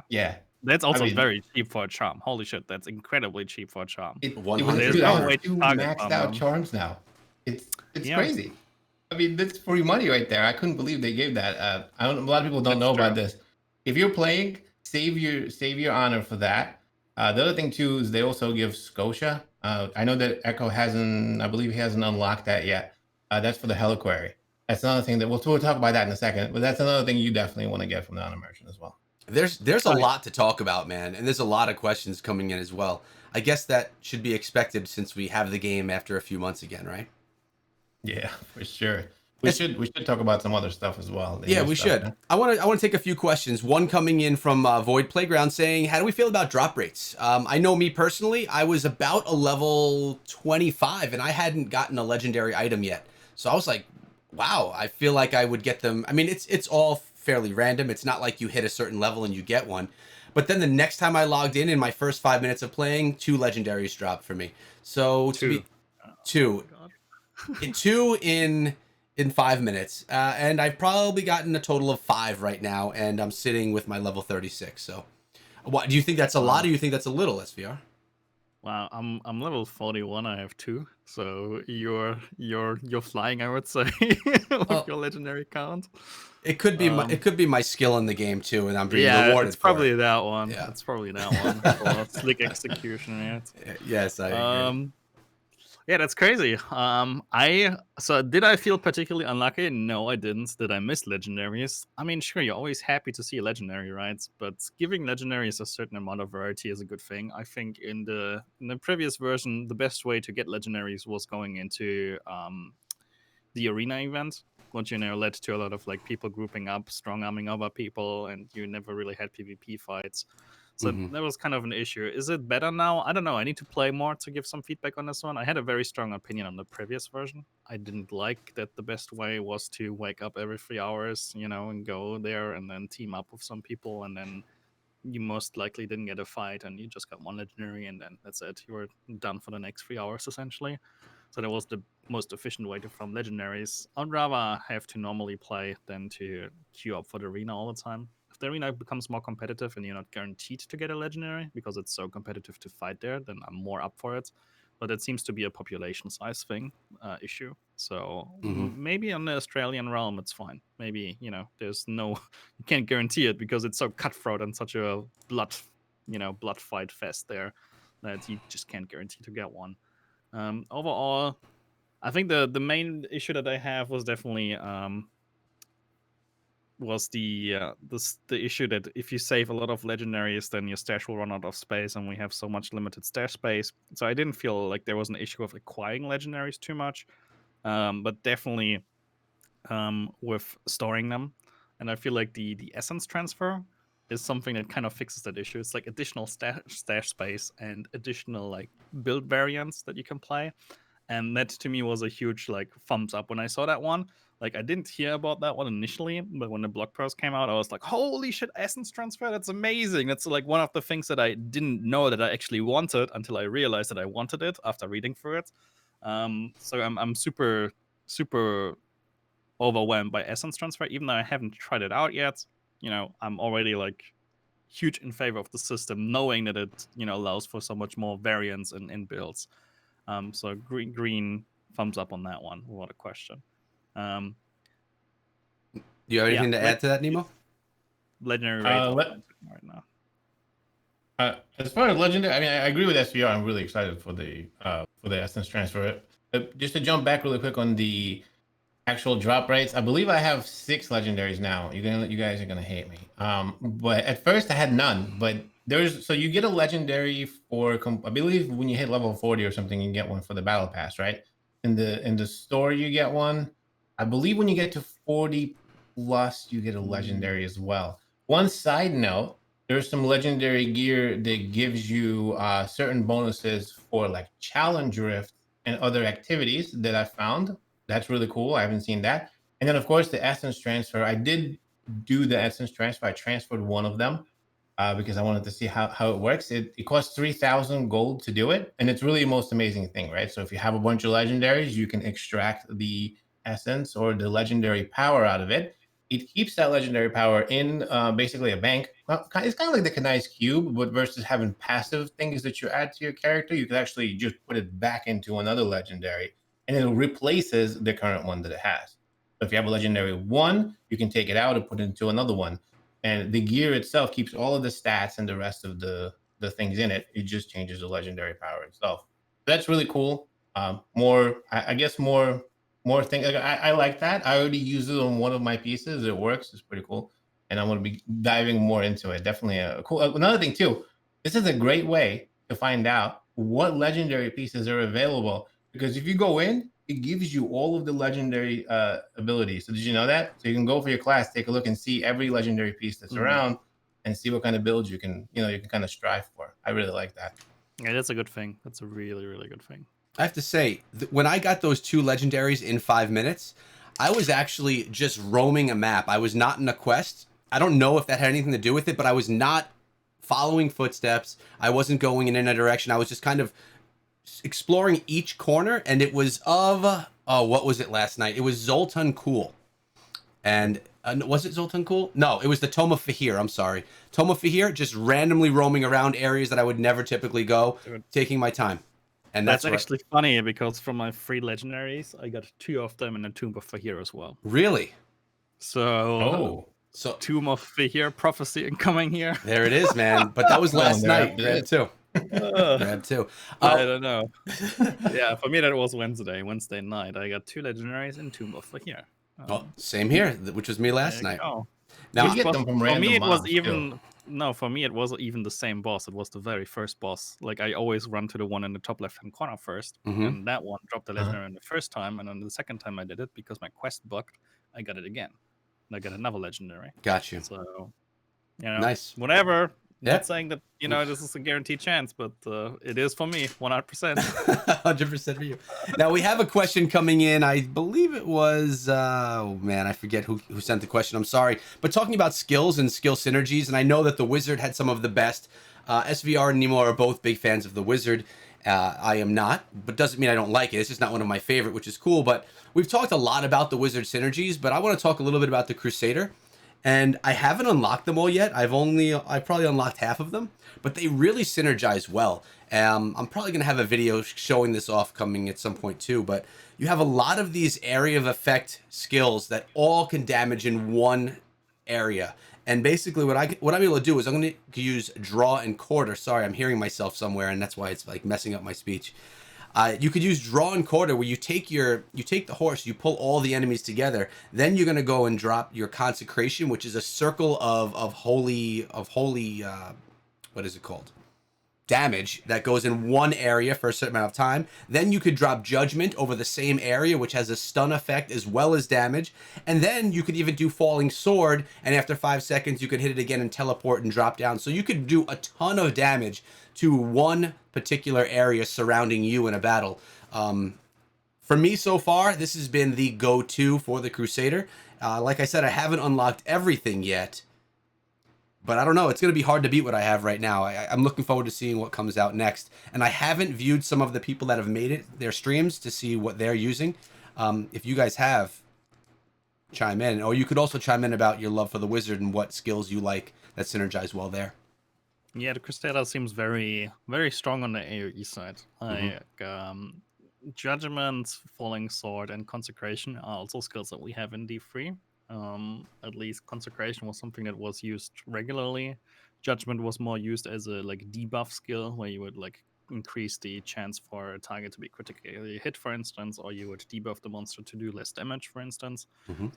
Yeah. That's also very cheap for a charm. Holy shit, that's incredibly cheap for a charm. It was $2 maxed out charms now. It's crazy. I mean, that's free money right there. I couldn't believe they gave that. A lot of people don't know about this. If you're playing, save your honor for that. The other thing too is they also give Scotia. I know that Echo I believe he hasn't unlocked that yet. That's for the Heliquary. That's another thing that we'll talk about that in a second. But that's another thing you definitely want to get from the honor merchant as well. There's a lot to talk about, man, and there's a lot of questions coming in as well. I guess that should be expected since we have the game after a few months again, right? Yeah, for sure. We should talk about some other stuff as well. Yeah, we should. Yeah? I want to take a few questions. One coming in from Void Playground saying, "How do we feel about drop rates?" I know me personally, I was about a level 25 and I hadn't gotten a legendary item yet, so I was like, "Wow, I feel like I would get them." I mean, it's all fairly random. It's not like you hit a certain level and you get one. But then the next time I logged in my first 5 minutes of playing, 2 legendaries dropped for me. So two in 5 minutes, and I've probably gotten a total of 5 right now, and I'm sitting with my level 36. So, what do you think that's a lot, or do you think that's a little, SVR? Wow, I'm level 41. I have 2, so you're flying, I would say, with your legendary count. It could be my skill in the game too, and I'm being rewarded. It's probably for it. That one. Yeah, it's probably that one. Slick execution, right? Yes, I agree. Yeah, that's crazy. Did I feel particularly unlucky? No, I didn't. Did I miss legendaries? I mean, sure, you're always happy to see a legendary, right? But giving legendaries a certain amount of variety is a good thing. I think in the previous version, the best way to get legendaries was going into the arena event, which led to a lot of like people grouping up, strong arming other people, and you never really had PvP fights. So Mhm. that was kind of an issue. Is it better now? I don't know. I need to play more to give some feedback on this one. I had a very strong opinion on the previous version. I didn't like that the best way was to wake up every 3 hours, and go there and then team up with some people, and then you most likely didn't get a fight and you just got one legendary, and then that's it. You were done for the next 3 hours essentially. So that was the most efficient way to farm legendaries. I'd rather have to normally play than to queue up for the arena all the time. If the arena becomes more competitive and you're not guaranteed to get a legendary because it's so competitive to fight there, then I'm more up for it. But it seems to be a population size issue. So Mhm. maybe on the Australian realm, it's fine. Maybe, there's no, you can't guarantee it because it's so cutthroat and such a blood fight fest there that you just can't guarantee to get one. Overall, I think the main issue that I have was definitely was the issue that if you save a lot of legendaries, then your stash will run out of space, and we have so much limited stash space. So I didn't feel like there was an issue of acquiring legendaries too much, but definitely with storing them. And I feel like the essence transfer is something that kind of fixes that issue. It's like additional stash space and additional like build variants that you can play. And that to me was a huge like thumbs up when I saw that one. Like I didn't hear about that one initially, but when the blog post came out, I was like, "Holy shit, essence transfer! That's amazing!" That's like one of the things that I didn't know that I actually wanted until I realized that I wanted it after reading through it. So I'm super super overwhelmed by essence transfer, even though I haven't tried it out yet. I'm already like huge in favor of the system, knowing that it allows for so much more variance in builds. So green thumbs up on that one without a question. Um, Do you have yeah, anything to add to that, Nemo? legendary rates are Let, fine right now. as far as legendary, I mean, I agree with SVR. I'm really excited for the essence transfer. Just to jump back really quick on the actual drop rates, I believe I have 6 legendaries now. You guys are gonna hate me. But at first I had none. But so you get a legendary for I believe when you hit level 40 or something, you get one for the battle pass, right? In the store you get one. I believe when you get to 40 plus, you get a legendary as well. One side note, there's some legendary gear that gives you certain bonuses for like challenge rift and other activities that I found. That's really cool. I haven't seen that. And then, of course, the essence transfer. I did do the essence transfer. I transferred one of them because I wanted to see how it works. It costs 3,000 gold to do it. And it's really the most amazing thing, right? So if you have a bunch of legendaries, you can extract the essence or the legendary power out of it. It keeps that legendary power in basically a bank. Well, it's kind of like the Kanai's Cube, but versus having passive things that you add to your character, you can actually just put it back into another legendary and it replaces the current one that it has. So if you have a legendary 1, you can take it out and put it into another one. And the gear itself keeps all of the stats and the rest of the things in it. It just changes the legendary power itself. That's really cool. I guess more things. I like that. I already use it on one of my pieces. It works. It's pretty cool. And I'm going to be diving more into it. Definitely a cool. Another thing too. This is a great way to find out what legendary pieces are available, because if you go in, it gives you all of the legendary abilities. So did you know that? So you can go for your class, take a look, and see every legendary piece that's around, and see what kind of builds you can kind of strive for. I really like that. Yeah, that's a good thing. That's a really, really good thing. I have to say, when I got those 2 legendaries in 5 minutes, I was actually just roaming a map. I was not in a quest. I don't know if that had anything to do with it, but I was not following footsteps. I wasn't going in a direction. I was just kind of exploring each corner, and it was of what was it last night? It was Zoltan Cool, and was it Zoltan Cool? No, it was the Toma Fahir. I'm sorry, Toma Fahir. Just randomly roaming around areas that I would never typically go, taking my time. And that's actually funny because from my 3 legendaries, I got 2 of them in the Tomb of Fahir as well. Really? So 2 Tomb of Fahir prophecy incoming here. There it is, man. But that was last night, Greg, too. Grab two. I don't know. Yeah, for me that was Wednesday night. I got 2 legendaries and 2 buff for here. Well, same here, which was me last There you night. go. Now, You Which get was them from for random me it was mobs, even too. no, for me it wasn't even the same boss. It was the very first boss. Like I always run to the one in the top left hand corner first, mhm, and that one dropped the Uh-huh. legendary the first time, and then the second time I did it because my quest bugged, I got it again. And I got another legendary. got you. So Nice. whatever. Yeah. Not saying that this is a guaranteed chance, but it is for me 100%. 100% for you. Now we have a question coming in. I believe it was oh man, I forget who sent the question. I'm sorry. But talking about skills and skill synergies, and I know that the Wizard had some of the best. SVR and Nemo are both big fans of the Wizard. I am not, but doesn't mean I don't like it. It's just not one of my favorite, which is cool. But we've talked a lot about the Wizard synergies, but I want to talk a little bit about the Crusader. And I haven't unlocked them all yet. I've probably unlocked half of them, but they really synergize well. I'm probably gonna have a video showing this off coming at some point too. But you have a lot of these area of effect skills that all can damage in one area. And basically, what I'm able to do is I'm going to use draw and quarter. Sorry, I'm hearing myself somewhere, and that's why it's like messing up my speech. You could use draw and quarter, where you take the horse, you pull all the enemies together. Then you're gonna go and drop your consecration, which is a circle of holy what is it called? Damage that goes in one area for a certain amount of time. Then you could drop judgment over the same area, which has a stun effect as well as damage. And then you could even do falling sword, and after 5 seconds you could hit it again and teleport and drop down. So you could do a ton of damage to one particular area surrounding you in a battle. For me so far, this has been the go-to for the Crusader. Like I said, I haven't unlocked everything yet, but I don't know. It's going to be hard to beat what I have right now. I'm looking forward to seeing what comes out next. And I haven't viewed some of the people that have made it, their streams, to see what they're using. If you guys have, chime in. Or you could also chime in about your love for the Wizard and what skills you like that synergize well there. Yeah, the Crusader seems very, very strong on the AoE side. Like Judgment, Falling Sword, and Consecration are also skills that we have in D3. At least Consecration was something that was used regularly. Judgment was more used as a debuff skill, where you would increase the chance for a target to be critically hit, for instance, or you would debuff the monster to do less damage, for instance.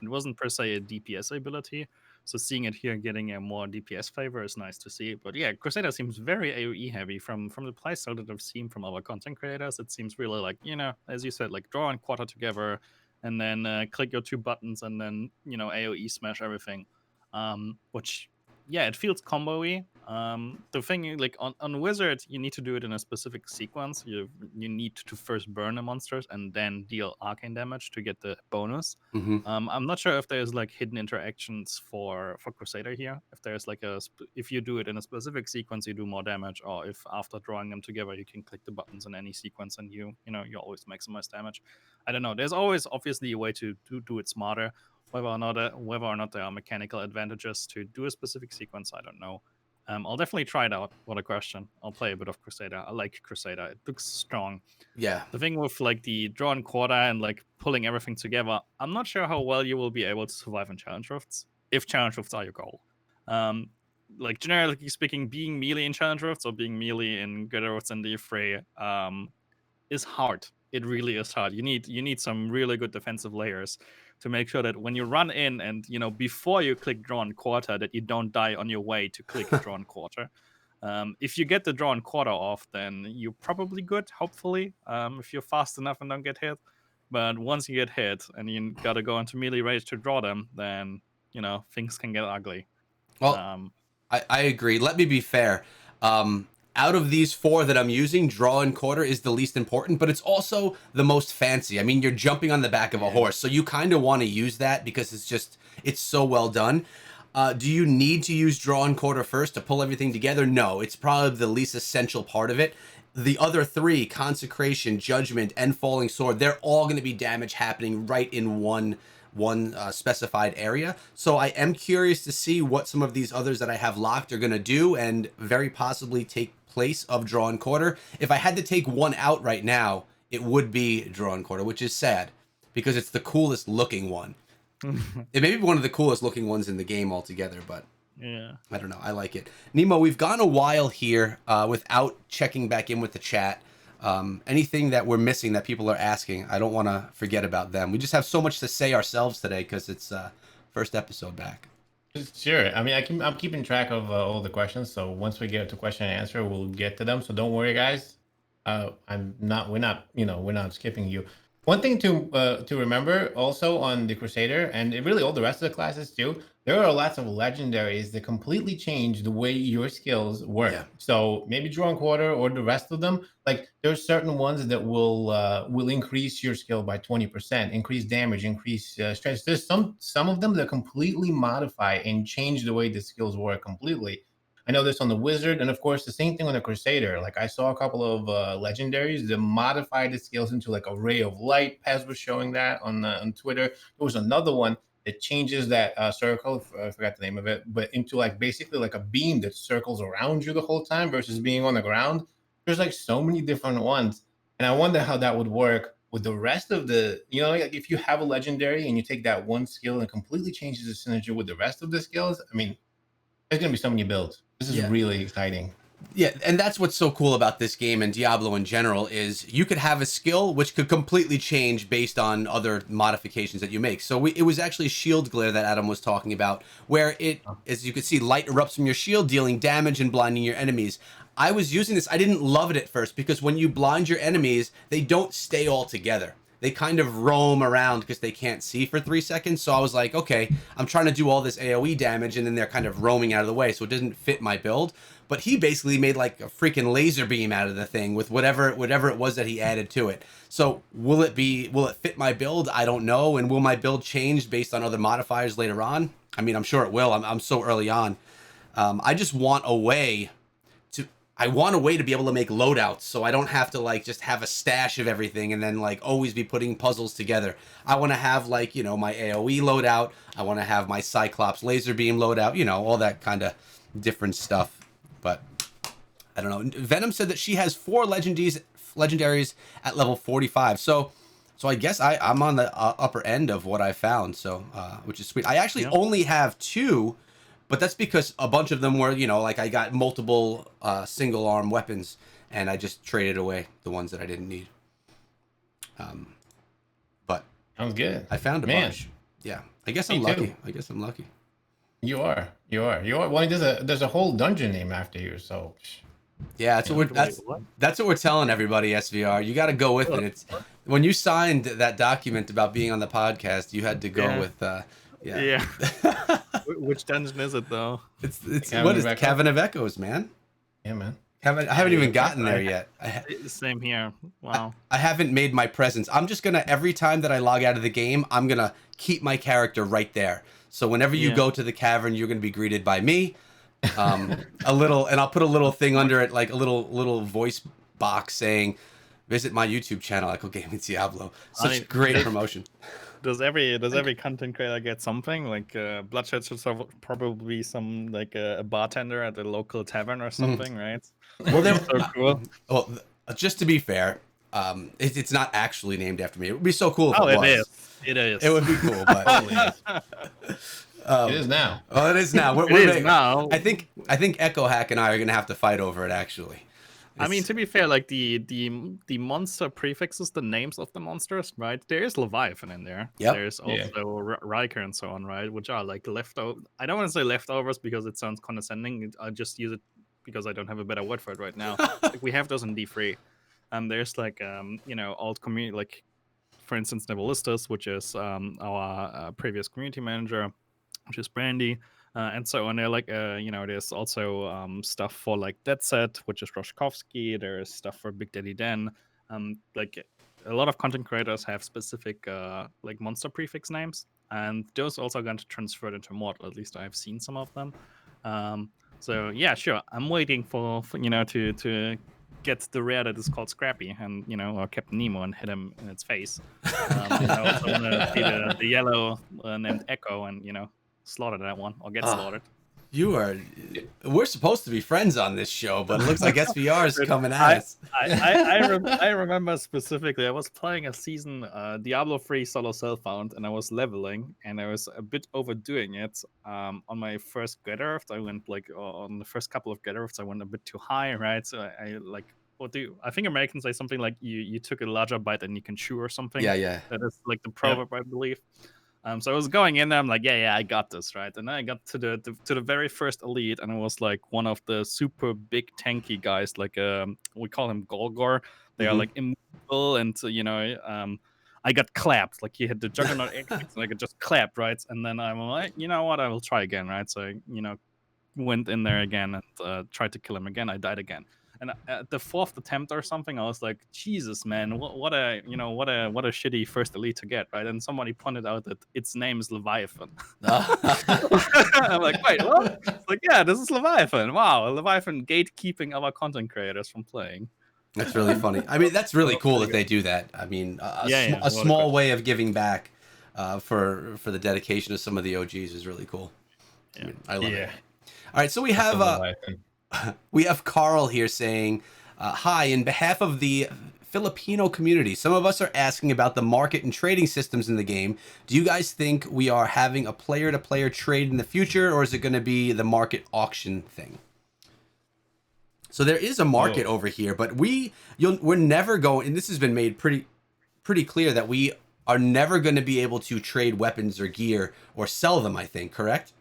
It wasn't per se a DPS ability, so seeing it here getting a more DPS flavor is nice to see. But yeah, Crusader seems very AoE heavy from the playstyle that I've seen from other content creators. It seems really as you said, draw and quarter together, and then click your 2 buttons, and then AoE smash everything. Which it feels combo-y. The thing on Wizard, you need to do it in a specific sequence. You need to first burn the monsters and then deal arcane damage to get the bonus. I'm not sure if there's hidden interactions for Crusader here. If there's if you do it in a specific sequence, you do more damage, or if after drawing them together, you can click the buttons in any sequence and you always maximize damage. I don't know. There's always obviously a way to do it smarter. Whether or not there are mechanical advantages to do a specific sequence, I don't know. I'll definitely try it out. What a question. I'll play a bit of Crusader. I like Crusader. It looks strong. Yeah. The thing with the draw and quarter and pulling everything together, I'm not sure how well you will be able to survive in challenge rifts, if challenge rifts are your goal. Generally speaking, being melee in challenge rifts or being melee in Good Rifts and D3 is hard. It really is hard. You need some really good defensive layers to make sure that when you run in and before you click draw and quarter, that you don't die on your way to click draw and quarter. If you get the draw and quarter off, then you're probably good, hopefully, if you're fast enough and don't get hit. But once you get hit and you gotta go into melee range to draw them, then things can get ugly. Well, I agree. Let me be fair. Out of these 4 that I'm using, draw and quarter is the least important, but it's also the most fancy. I mean, you're jumping on the back of a horse, so you kind of want to use that because it's so well done. Do you need to use draw and quarter first to pull everything together? No, it's probably the least essential part of it. The other 3, consecration, judgment, and falling sword, they're all going to be damage happening right in one specified area. So I am curious to see what some of these others that I have locked are going to do, and very possibly take place of draw and quarter. If I had to take one out right now, it would be draw and quarter, which is sad because it's the coolest looking one. It may be one of the coolest looking ones in the game altogether, but Yeah. I don't know. I like it. Nemo, we've gone a while here without checking back in with the chat. Anything that we're missing that people are asking, I don't want to forget about them. We just have so much to say ourselves today because it's first episode back. Sure. I mean, I'm keeping track of all the questions. So once we get to question and answer, we'll get to them. So don't worry, guys. We're not, we're not skipping you. One thing to remember also on the Crusader and really all the rest of the classes too, there are lots of legendaries that completely change the way your skills work. Yeah. So maybe Drawn Quarter or the rest of them, like there's certain ones that will increase your skill by 20%, increase damage, increase strength. There's some of them that completely modify and change the way the skills work completely. I know this on the Wizard, and of course, the same thing on the Crusader. Like I saw a couple of legendaries that modified the skills into like a ray of light. Pez was showing that on Twitter. There was another one that changes that circle. I forgot the name of it, but into like basically like a beam that circles around you the whole time versus being on the ground. There's like so many different ones, and I wonder how that would work with the rest of the. Like if you have a legendary and you take that one skill and completely changes the synergy with the rest of the skills. I mean, there's gonna be so many builds. This is really exciting. Yeah, and that's what's so cool about this game and Diablo in general is you could have a skill which could completely change based on other modifications that you make. So it was actually shield glare that Adam was talking about, where it, as you can see, light erupts from your shield, dealing damage and blinding your enemies. I was using this. I didn't love it at first because when you blind your enemies, they don't stay all together. They kind of roam around because they can't see for 3 seconds. So I was like, okay, I'm trying to do all this AoE damage, and then they're kind of roaming out of the way, so it doesn't fit my build. But he basically made like a freaking laser beam out of the thing with whatever it was that he added to it. So will it fit my build? I don't know. And will my build change based on other modifiers later on? I mean, I'm sure it will. I'm so early on. I just want a way to be able to make loadouts so I don't have to like just have a stash of everything and then like always be putting puzzles together. I want to have like, my AoE loadout. I want to have my Cyclops laser beam loadout, all that kind of different stuff. But I don't know. Venom said that she has 4 legendaries at level 45. So I guess I'm on the upper end of what I found. So, which is sweet. I actually only have 2. But that's because a bunch of them were, like I got multiple single arm weapons and I just traded away the ones that I didn't need. But sounds good. I found a bunch. Yeah. I guess I'm lucky. You are. Well, there's a whole dungeon named after you, so. Yeah, that's what we're telling everybody, SVR. You got to go with it. It's when you signed that document about being on the podcast, you had to go with Yeah. Which dungeon is it though? It's Cavern of Echoes, man. Yeah, man. I haven't even gotten there yet. Same here. Wow. I haven't made my presence. I'm just gonna every time that I log out of the game, I'm gonna keep my character right there. So whenever you go to the cavern, you're gonna be greeted by me. And I'll put a little thing under it, like a little voice box saying, "Visit my YouTube channel, Echo Gaming Diablo." Such great promotion. Does every content creator get something like Bloodshed should probably be some like a bartender at the local tavern or something, right? Well, they're so cool. Well, just to be fair, it's not actually named after me. It would be so cool if it was. It is. It would be cool, but it is now. Well, it is now. It is now. I think Echo Hack and I are gonna have to fight over it. Actually. I mean, to be fair, like the monster prefixes, the names of the monsters, right? There is Leviathan in there. Yep. There's also Riker and so on, right? Which are like leftover. I don't want to say leftovers because it sounds condescending. I just use it because I don't have a better word for it right now. Like, we have those in D3. There's like old community, like for instance Nebulistus, which is our previous community manager, which is Brandy. And so on there, like, there's also stuff for like Dead Set, which is Roshkovsky. There's stuff for Big Daddy Dan. Like a lot of content creators have specific like monster prefix names, and those also are going to transfer into Mortal. At least I've seen some of them. So yeah, sure. I'm waiting for to get the rare that is called Scrappy and or Captain Nemo and hit him in its face. I also want to see the yellow named Echo and slaughter that one or get slaughtered. You are. We're supposed to be friends on this show, but it looks like SVR is But coming at I us. I remember specifically I was playing a season Diablo 3 solo self-found, and I was leveling, and I was a bit overdoing it. On my first get earth, I went like on the first couple of get earths, I went a bit too high, right? So I like what do you, I think Americans say something like you took a larger bite than you can chew or something. Yeah, yeah. That is like the Yep. proverb, I believe. So I was going in there. I'm like, yeah, I got this, right? And then I got to the very first elite, and it was like one of the super big tanky guys, like we call him Golgor. They are Mhm. like immortal, and I got clapped. Like he had the Juggernaut X, and I got just clapped, right? And then I'm like, you know what? I will try again, right? So went in there again and tried to kill him again. I died again. And at the fourth attempt or something, I was like, Jesus, man, what a shitty first elite to get, right? And somebody pointed out that its name is Leviathan. I'm like, wait, what? It's like, yeah, this is Leviathan. Wow, Leviathan gatekeeping our content creators from playing. That's really funny. I mean, that's really Well, cool pretty that they do that. I mean, a Yeah, a what a small question. way of giving back for the dedication of some of the OGs is really cool. Yeah. I love it. Yeah. All right, so we That's have a Leviathan. we have Carl here saying, "Hi, in behalf of the Filipino community, some of us are asking about the market and trading systems in the game. Do you guys think we are having a player-to-player trade in the future, or is it going to be the market auction thing?" So there is a market Oh. over here, but we're never going. And this has been made pretty clear that we are never going to be able to trade weapons or gear or sell them. I think, correct?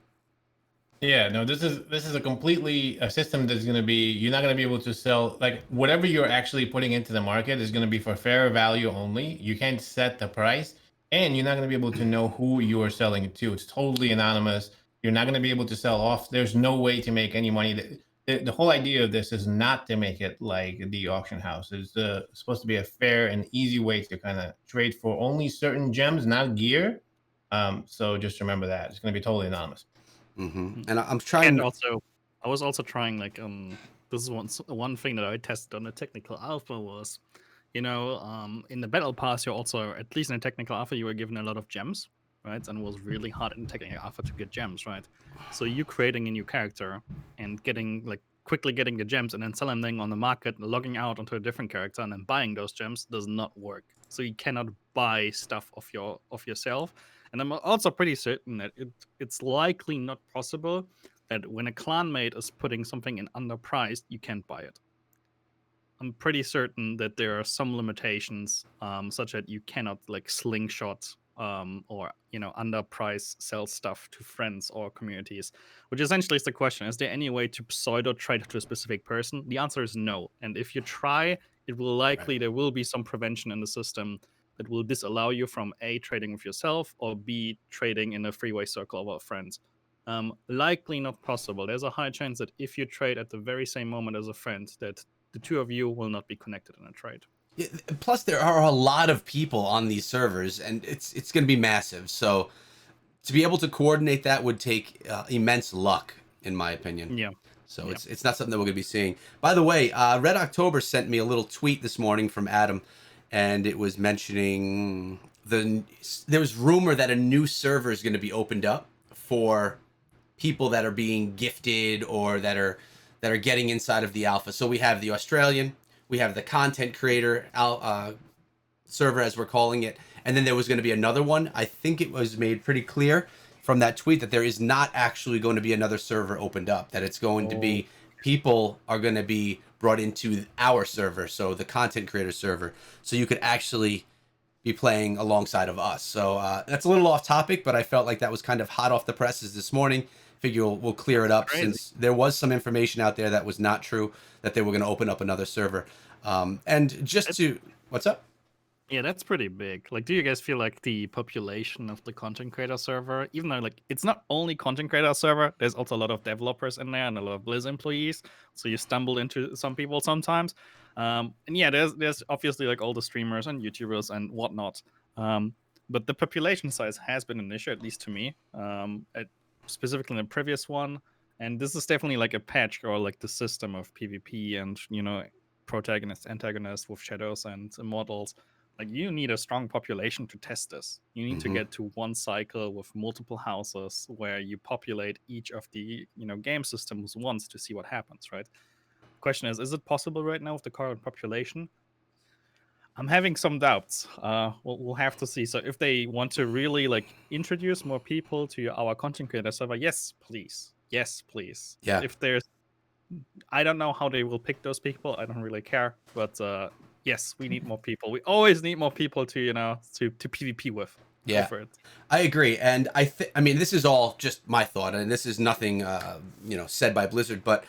Yeah, no, this is a system that's going to be, you're not going to be able to sell, like, whatever you're actually putting into the market is going to be for fair value only. You can't set the price, and you're not going to be able to know who you are selling it to. It's totally anonymous. You're not going to be able to sell off. There's no way to make any money. The whole idea of this is not to make it like the auction house. It's supposed to be a fair and easy way to kind of trade for only certain gems, not gear. So just remember that. It's going to be totally anonymous. Mm-hmm. And I'm And trying. also, I was also trying like this is one thing that I tested on the technical alpha was, in the battle pass you're also, at least in the technical alpha, you were given a lot of gems, right? And it was really hard in technical alpha to get gems, right? So you creating a new character and quickly getting the gems and then selling them on the market, logging out onto a different character and then buying those gems does not work. So you cannot buy stuff of yourself. And I'm also pretty certain that it's likely not possible that when a clanmate is putting something in underpriced, you can't buy it. I'm pretty certain that there are some limitations, such that you cannot like slingshot or underprice sell stuff to friends or communities. Which essentially is the question: is there any way to pseudo trade to a specific person? The answer is no. And if you try, it will likely there will be some prevention in the system that will disallow you from A, trading with yourself, or B, trading in a freeway circle of our friends. Likely not possible. There's a high chance that if you trade at the very same moment as a friend, that the two of you will not be connected in a trade. Yeah, plus, there are a lot of people on these servers, and it's going to be massive. So to be able to coordinate that would take immense luck, in my opinion. Yeah. So Yeah. it's not something that we're going to be seeing. By the way, Red October sent me a little tweet this morning from Adam, and it was mentioning there was rumor that a new server is going to be opened up for people that are being gifted or that are getting inside of the alpha. So we have the Australian, we have the content creator server, as we're calling it, and then there was going to be another one. I think it was made pretty clear from that tweet that there is not actually going to be another server opened up, that it's going to be people are going to be brought into our server, so the content creator server, so you could actually be playing alongside of us. So that's a little off topic, but I felt like that was kind of hot off the presses this morning. Figure we'll clear it up, Crazy. since there was some information out there that was not true, that they were going to open up another server. And just to, what's up? Yeah, that's pretty big. Like, do you guys feel like the population of the content creator server, even though like it's not only content creator server, there's also a lot of developers in there and a lot of Blizz employees. So you stumble into some people sometimes. And yeah, there's obviously like all the streamers and YouTubers and whatnot. But the population size has been an issue, at least to me. Specifically in the previous one. And this is definitely like a patch or like the system of PvP and protagonist, antagonist with shadows and immortals. Like you need a strong population to test this. You need to Mhm. get to one cycle with multiple houses where you populate each of the game systems once to see what happens, right? Question is it possible right now with the current population? I'm having some doubts. We'll have to see. So if they want to really like introduce more people to our content creator server, yes, please. Yes, please. Yeah. If there's, I don't know how they will pick those people. I don't really care. But yes, we need more people. We always need more people to to PvP with. Go Yeah. for it. I agree, and I mean, this is all just my thought, and this is nothing, said by Blizzard, but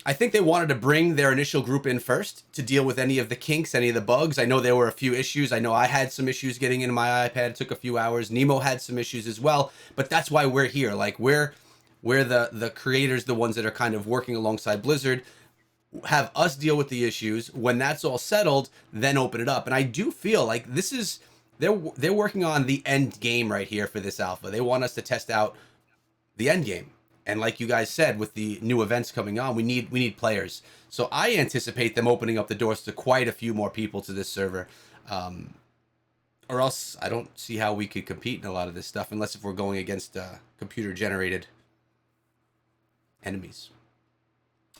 I think they wanted to bring their initial group in first to deal with any of the kinks, any of the bugs. I know there were a few issues. I know I had some issues getting into my iPad. It took a few hours. Nemo had some issues as well, but that's why we're here. Like we're the creators, the ones that are kind of working alongside Blizzard. Have us deal with the issues. When that's all settled, then open it up. And I do feel like this is they're working on the end game right here for this alpha. They want us to test out the end game. And like you guys said, with the new events coming on, we need players. So I anticipate them opening up the doors to quite a few more people to this server. Or else I don't see how we could compete in a lot of this stuff unless if we're going against computer generated enemies.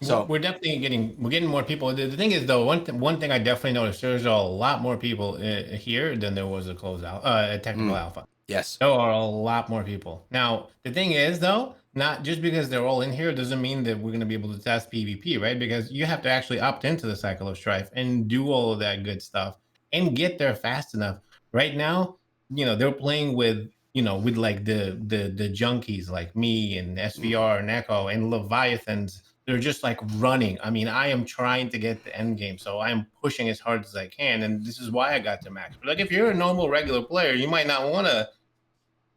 So We're definitely getting more people. The thing is, though, one thing I definitely noticed, there's a lot more people here than there was a a technical alpha. yes. There are a lot more people. Now, the thing is, though, not just because they're all in here doesn't mean that we're going to be able to test PvP, right? Because you have to actually opt into the cycle of strife and do all of that good stuff and get there fast enough. Right now, they're playing with, with like the junkies like me and SVR and Echo and Leviathans. They're just like running. I mean, I am trying to get the end game, so I am pushing as hard as I can, and this is why I got to max. But like, if you're a normal regular player, you might not want to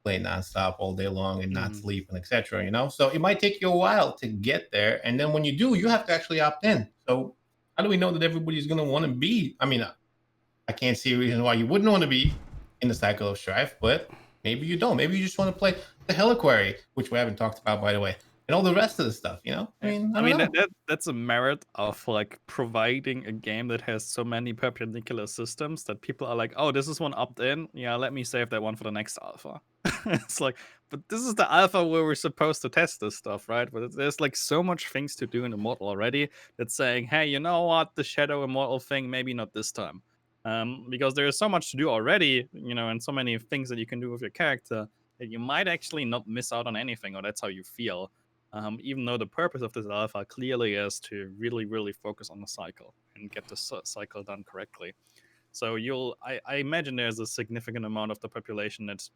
play nonstop all day long and not sleep and etc. So it might take you a while to get there, and then when you do, you have to actually opt in. So how do we know that everybody's going to want to be? I mean, I can't see a reason why you wouldn't want to be in the cycle of strife, but maybe you don't. Maybe you just want to play the Heliquary, which we haven't talked about, by the way, and all the rest of the stuff. I mean, I don't know. That's a merit of like providing a game that has so many perpendicular systems that people are like, oh, this is one opt in. Yeah, let me save that one for the next alpha. It's like, but this is the alpha where we're supposed to test this stuff, right? But there's like so much things to do in Immortal already that's saying, hey, you know what, the Shadow Immortal thing, maybe not this time. Because there is so much to do already, and so many things that you can do with your character that you might actually not miss out on anything, or that's how you feel. Even though the purpose of this alpha clearly is to really, really focus on the cycle and get the cycle done correctly. So I imagine there's a significant amount of the population that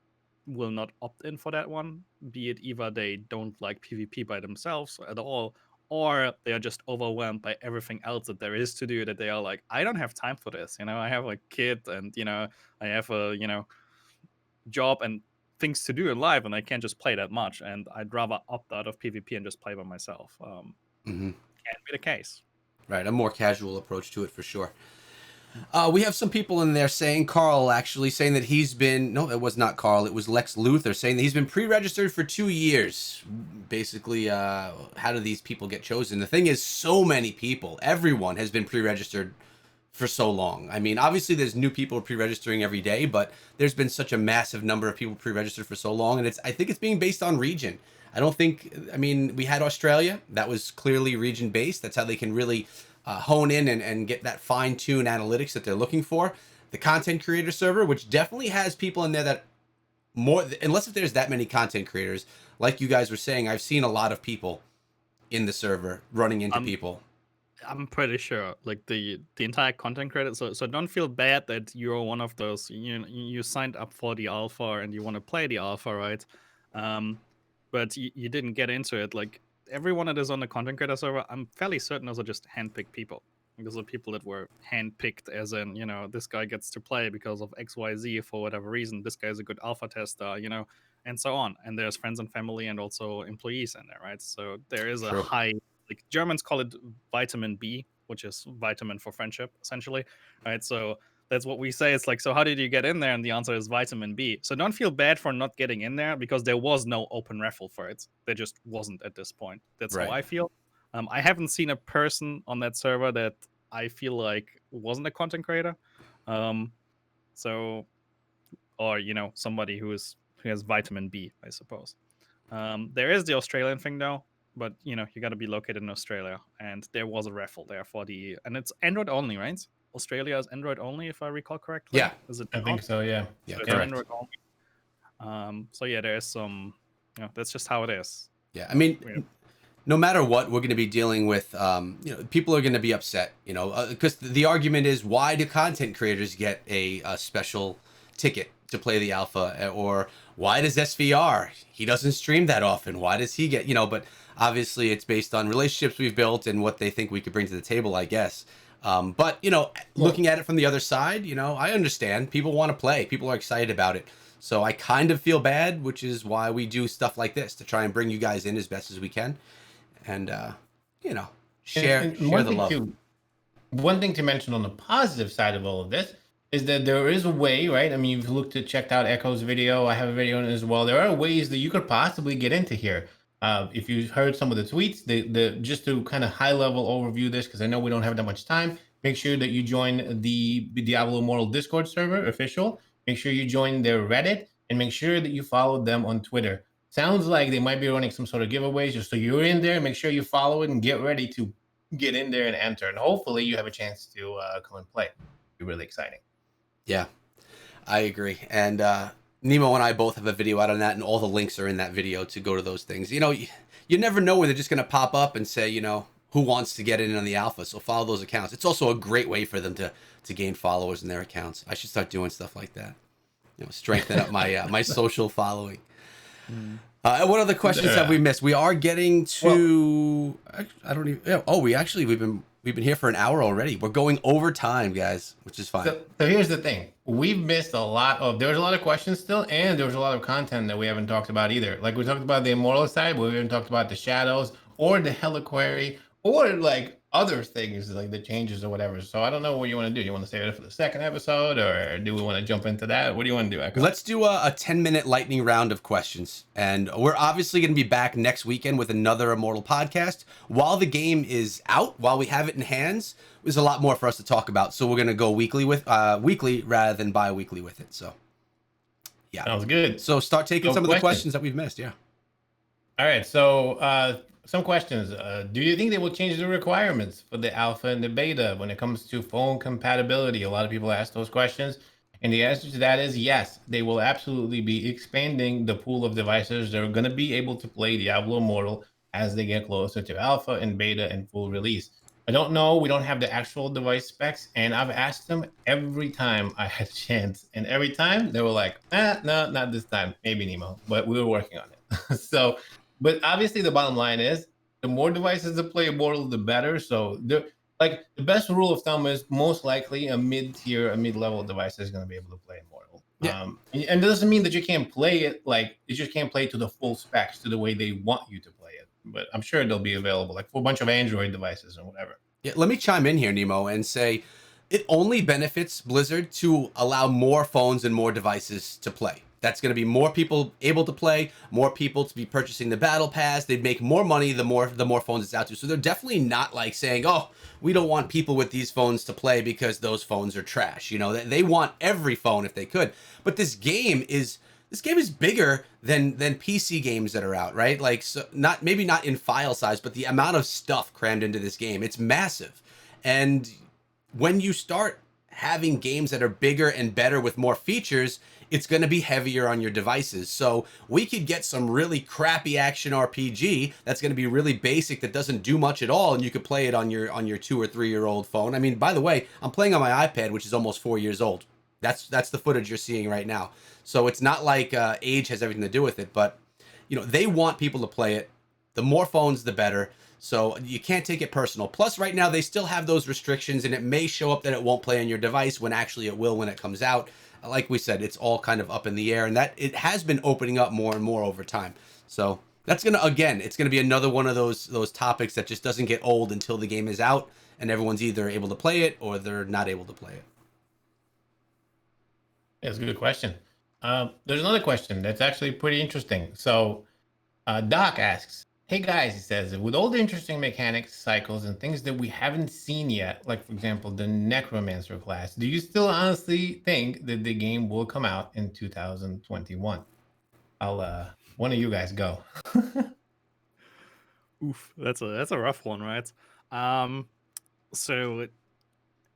will not opt in for that one, be it either they don't like PvP by themselves at all, or they are just overwhelmed by everything else that there is to do, that they are like, I don't have time for this. I have a kid and, I have a, job and things to do in life, and I can't just play that much. And I'd rather opt out of PvP and just play by myself. Hmm. Can be the case. Right, a more casual approach to it for sure. We have some people in there saying, Carl actually saying that he's been, no, it was not Carl, it was Lex Luthor saying that he's been pre-registered for 2 years. Basically, how do these people get chosen? The thing is, so many people, everyone has been pre-registered for so long. I mean, obviously there's new people pre-registering every day, but there's been such a massive number of people pre-registered for so long, and I think it's being based on region. I mean, we had Australia, that was clearly region based. That's how they can really hone in and get that fine-tuned analytics that they're looking for. The content creator server, which definitely has people in there that more, unless if there's that many content creators, like you guys were saying, I've seen a lot of people in the server running into people. I'm pretty sure, like the entire content credit. So don't feel bad that you're one of those. You signed up for the alpha and you want to play the alpha, right? But you didn't get into it. Like everyone that is on the content creator server, I'm fairly certain those are just handpicked people. Those are people that were handpicked, as in, this guy gets to play because of XYZ for whatever reason. This guy's a good alpha tester, and so on. And there's friends and family and also employees in there, right? So there is a True. high, like Germans call it vitamin B, which is vitamin for friendship, essentially, right? So that's what we say. It's like, so how did you get in there? And the answer is vitamin B. So don't feel bad for not getting in there because there was no open raffle for it. There just wasn't at this point. That's Right. how I feel. I haven't seen a person on that server that I feel like wasn't a content creator. So, or somebody who has vitamin B, I suppose. There is the Australian thing though, but you got to be located in Australia, and there was a raffle there and it's Android only, right? Australia is Android only, if I recall correctly. Yeah, Is it I not? think so. Yeah. Yeah, So it's correct. Android only. So yeah, there is some. That's just how it is. Yeah, I mean, no matter what, we're going to be dealing with, people are going to be upset, because the argument is, why do content creators get a special ticket to play the alpha? Or why does SVR? He doesn't stream that often. Why does he get, but obviously it's based on relationships we've built and what they think we could bring to the table, I guess. But, looking at it from the other side, I understand. People want to play. People are excited about it. So I kind of feel bad, which is why we do stuff like this, to try and bring you guys in as best as we can. And share the love. One thing to mention on the positive side of all of this is that there is a way, right? I mean, you've checked out Echo's video. I have a video on it as well. There are ways that you could possibly get into here. If you heard some of the tweets, just to kind of high level overview this, because I know we don't have that much time. Make sure that you join the Diablo Immortal Discord server official. Make sure you join their Reddit, and make sure that you follow them on Twitter. Sounds like they might be running some sort of giveaways, just so you're in there. Make sure you follow it and get ready to get in there and enter. And hopefully you have a chance to come and play. It'll be really exciting. Yeah, I agree. And Nemo and I both have a video out on that, and all the links are in that video to go to those things. You never know when they're just going to pop up and say, who wants to get in on the alpha. So follow those accounts. It's also a great way for them to gain followers in their accounts. I should start doing stuff like that. Strengthen up my my social following. What other questions have we missed? We are getting to. I don't even. Yeah, we've been here for an hour already. We're going over time, guys, which is fine. So here's the thing: we've missed there's a lot of questions still, and there's a lot of content that we haven't talked about either. Like we talked about the Immortal side, but we haven't talked about the Shadows or the Heliquary or like other things like the changes or whatever. So I don't know what you want to do. You want to save it for the second episode, or do we want to jump into that? What do you want to do, Echo? Let's do a 10-minute lightning round of questions. And we're obviously going to be back next weekend with another Immortal podcast. While the game is out, while we have it in hands, there's a lot more for us to talk about. So we're going to go weekly rather than bi-weekly with it. So yeah. Sounds good. So start taking some of the questions that we've missed. Yeah. All right. So some questions. Do you think they will change the requirements for the alpha and the beta when it comes to phone compatibility? A lot of people ask those questions. And the answer to that is yes. They will absolutely be expanding the pool of devices that are going to be able to play Diablo Immortal as they get closer to alpha and beta and full release. I don't know. We don't have the actual device specs. And I've asked them every time I had a chance. And every time they were like, no, not this time. Maybe Nemo. But we were working on it. But obviously the bottom line is the more devices that play Immortal, the better. So the best rule of thumb is most likely a mid-tier, a mid-level device is going to be able to play Immortal. Yeah. And it doesn't mean that you can't play it. Like you just can't play it to the full specs, to the way they want you to play it. But I'm sure they'll be available like for a bunch of Android devices and whatever. Yeah, let me chime in here, Nemo, and say it only benefits Blizzard to allow more phones and more devices to play. That's going to be more people able to play, more people to be purchasing the battle pass. They'd make more money the more phones it's out to. So they're definitely not like saying, oh, we don't want people with these phones to play because those phones are trash. They want every phone if they could. But this game is bigger than PC games that are out, right? Like, so maybe not in file size, but the amount of stuff crammed into this game, it's massive. And when you start having games that are bigger and better with more features, it's going to be heavier on your devices. So we could get some really crappy action RPG that's going to be really basic, that doesn't do much at all, and you could play it on your 2 or 3 year old phone. I mean, by the way, I'm playing on my iPad, which is almost 4 years old. That's the footage you're seeing right now. So it's not like age has everything to do with it, but they want people to play it. The more phones, the better. So you can't take it personal. Plus, right now, they still have those restrictions, and it may show up that it won't play on your device when actually it will when it comes out. Like we said, it's all kind of up in the air, and that it has been opening up more and more over time. So that's it's going to be another one of those topics that just doesn't get old until the game is out, and everyone's either able to play it or they're not able to play it. That's a good question. There's another question that's actually pretty interesting. So Doc asks, Hey guys, he says, with all the interesting mechanics, cycles, and things that we haven't seen yet, like for example, the Necromancer class, do you still honestly think that the game will come out in 2021? I'll one of you guys go. Oof, that's a rough one, right? Um, so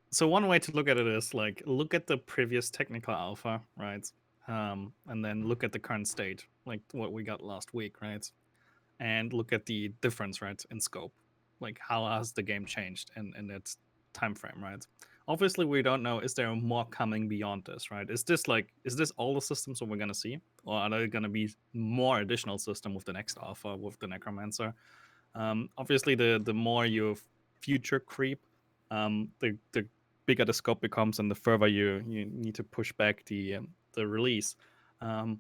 so one way to look at it is like look at the previous technical alpha, right? And then look at the current state, like what we got last week, right? And look at the difference, right, in scope. Like how has the game changed in its time frame, right? Obviously, we don't know. Is there more coming beyond this, right? Is this all the systems that we're gonna see, or are there gonna be more additional system with the next alpha with the Necromancer? Obviously, the more you future creep, the bigger the scope becomes, and the further you need to push back the release. Um,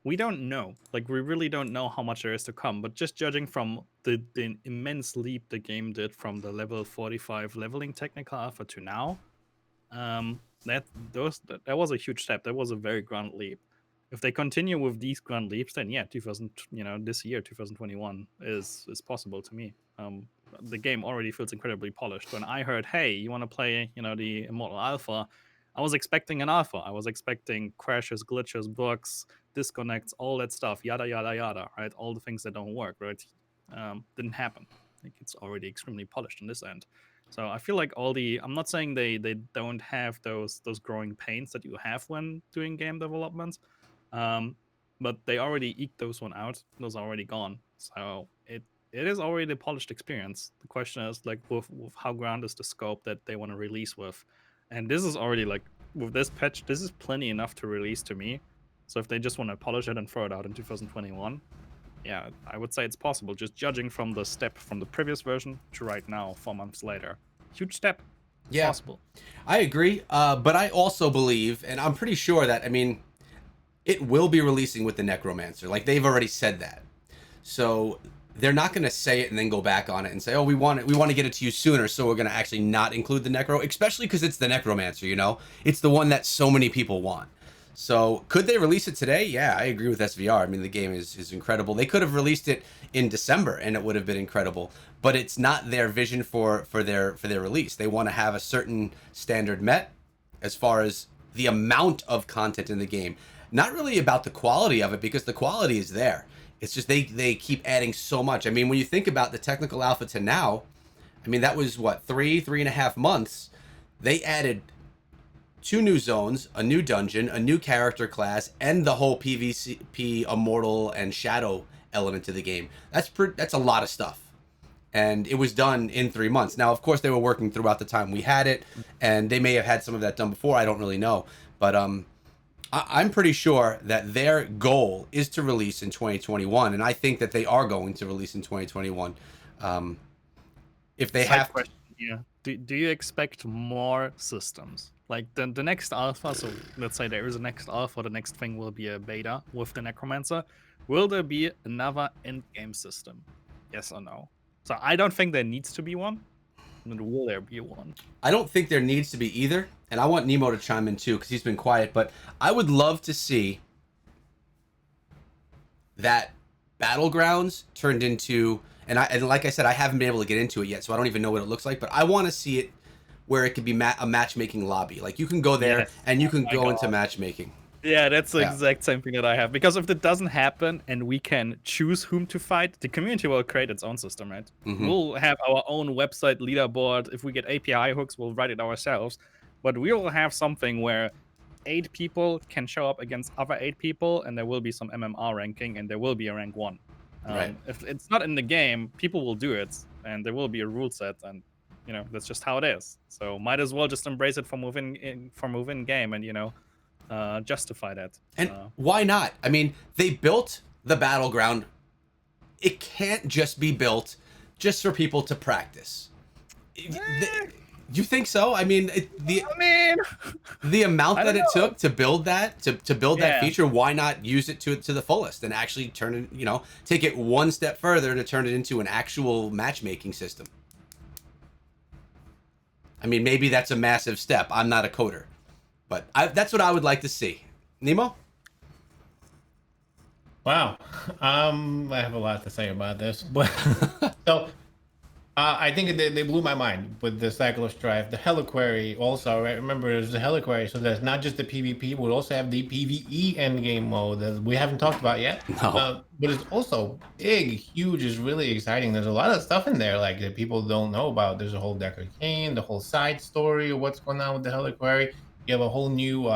we don't know. Like, we really don't know how much there is to come. But just judging from the immense leap the game did from the level 45 leveling technical alpha to now, that was a huge step. That was a very grand leap. If they continue with these grand leaps, then yeah, 2000, this year, 2021 is possible to me. The game already feels incredibly polished. When I heard, hey, you want to play, the Immortal Alpha, I was expecting an alpha. I was expecting crashes, glitches, bugs, disconnects, all that stuff, yada yada yada, right? All the things that don't work, right? Didn't happen. Like, it's already extremely polished on this end. So I feel like I'm not saying they don't have those growing pains that you have when doing game development, but they already eked those one out. Those are already gone. So it is already a polished experience. The question is like with how grand is the scope that they want to release with, and this is already like with this patch, this is plenty enough to release to me. So if they just want to polish it and throw it out in 2021, yeah, I would say it's possible. Just judging from the step from the previous version to right now, 4 months later, huge step. It's Yeah, possible. I agree. But I also believe, and I'm pretty sure that, I mean, it will be releasing with the Necromancer. Like, they've already said that. So they're not going to say it and then go back on it and say, "Oh, we want it. We want to get it to you sooner, so we're going to actually not include the Necro," especially because it's the Necromancer. It's the one that so many people want. So could they release it today? Yeah, I agree with SVR. I mean, the game is incredible. They could have released it in December and it would have been incredible. But it's not their vision for their release. They want to have a certain standard met as far as the amount of content in the game. Not really about the quality of it, because the quality is there. It's just they keep adding so much. I mean, when you think about the technical alpha to now, I mean, that was what, 3.5 months. They added 2 new zones, a new dungeon, a new character class, and the whole PvP Immortal and Shadow element to the game. That's a lot of stuff. And it was done in 3 months. Now, of course, they were working throughout the time we had it, and they may have had some of that done before. I don't really know. But I'm pretty sure that their goal is to release in 2021, and I think that they are going to release in 2021. If they Side have question, yeah. Do you expect more systems? Like the next alpha, so let's say there is a next alpha, the next thing will be a beta with the Necromancer. Will there be another end game system? Yes or no? So I don't think there needs to be one. But will there be one? I don't think there needs to be either, and I want Nemo to chime in too because he's been quiet. But I would love to see that Battlegrounds turned into, and like I said, I haven't been able to get into it yet, so I don't even know what it looks like. But I want to see it where it could be a matchmaking lobby. Like, you can go there Yes. and you can Oh my go God. into matchmaking. Yeah, that's the Yeah. exact same thing that I have. Because if that doesn't happen and we can choose whom to fight, the community will create its own system, right? Mhm. We'll have our own website leaderboard. If we get API hooks, we'll write it ourselves. But we will have something where 8 people can show up against other 8 people, and there will be some MMR ranking, and there will be a rank 1. Right. If it's not in the game, people will do it, and there will be a rule set, and that's just how it is. So might as well just embrace it from within game, and justify that. And why not? I mean, they built the battleground. It can't just be built just for people to practice. You think so? I mean, the amount I that don't it took to build that, to build that Yeah. feature, why not use it to the fullest and actually turn it, take it one step further to turn it into an actual matchmaking system? I mean, maybe that's a massive step. I'm not a coder, but that's what I would like to see. Nemo? Wow. I have a lot to say about this, but so I think they blew my mind with the Cycle of Strife, the Heliquary also, right? Remember, there's the Heliquary, so there's not just the PvP, we'll also have the PvE endgame mode that we haven't talked about yet. No. But it's also big, huge, is really exciting. There's a lot of stuff in there like that people don't know about. There's a whole Deckard Cain, the whole side story of what's going on with the Heliquary. You have a whole new,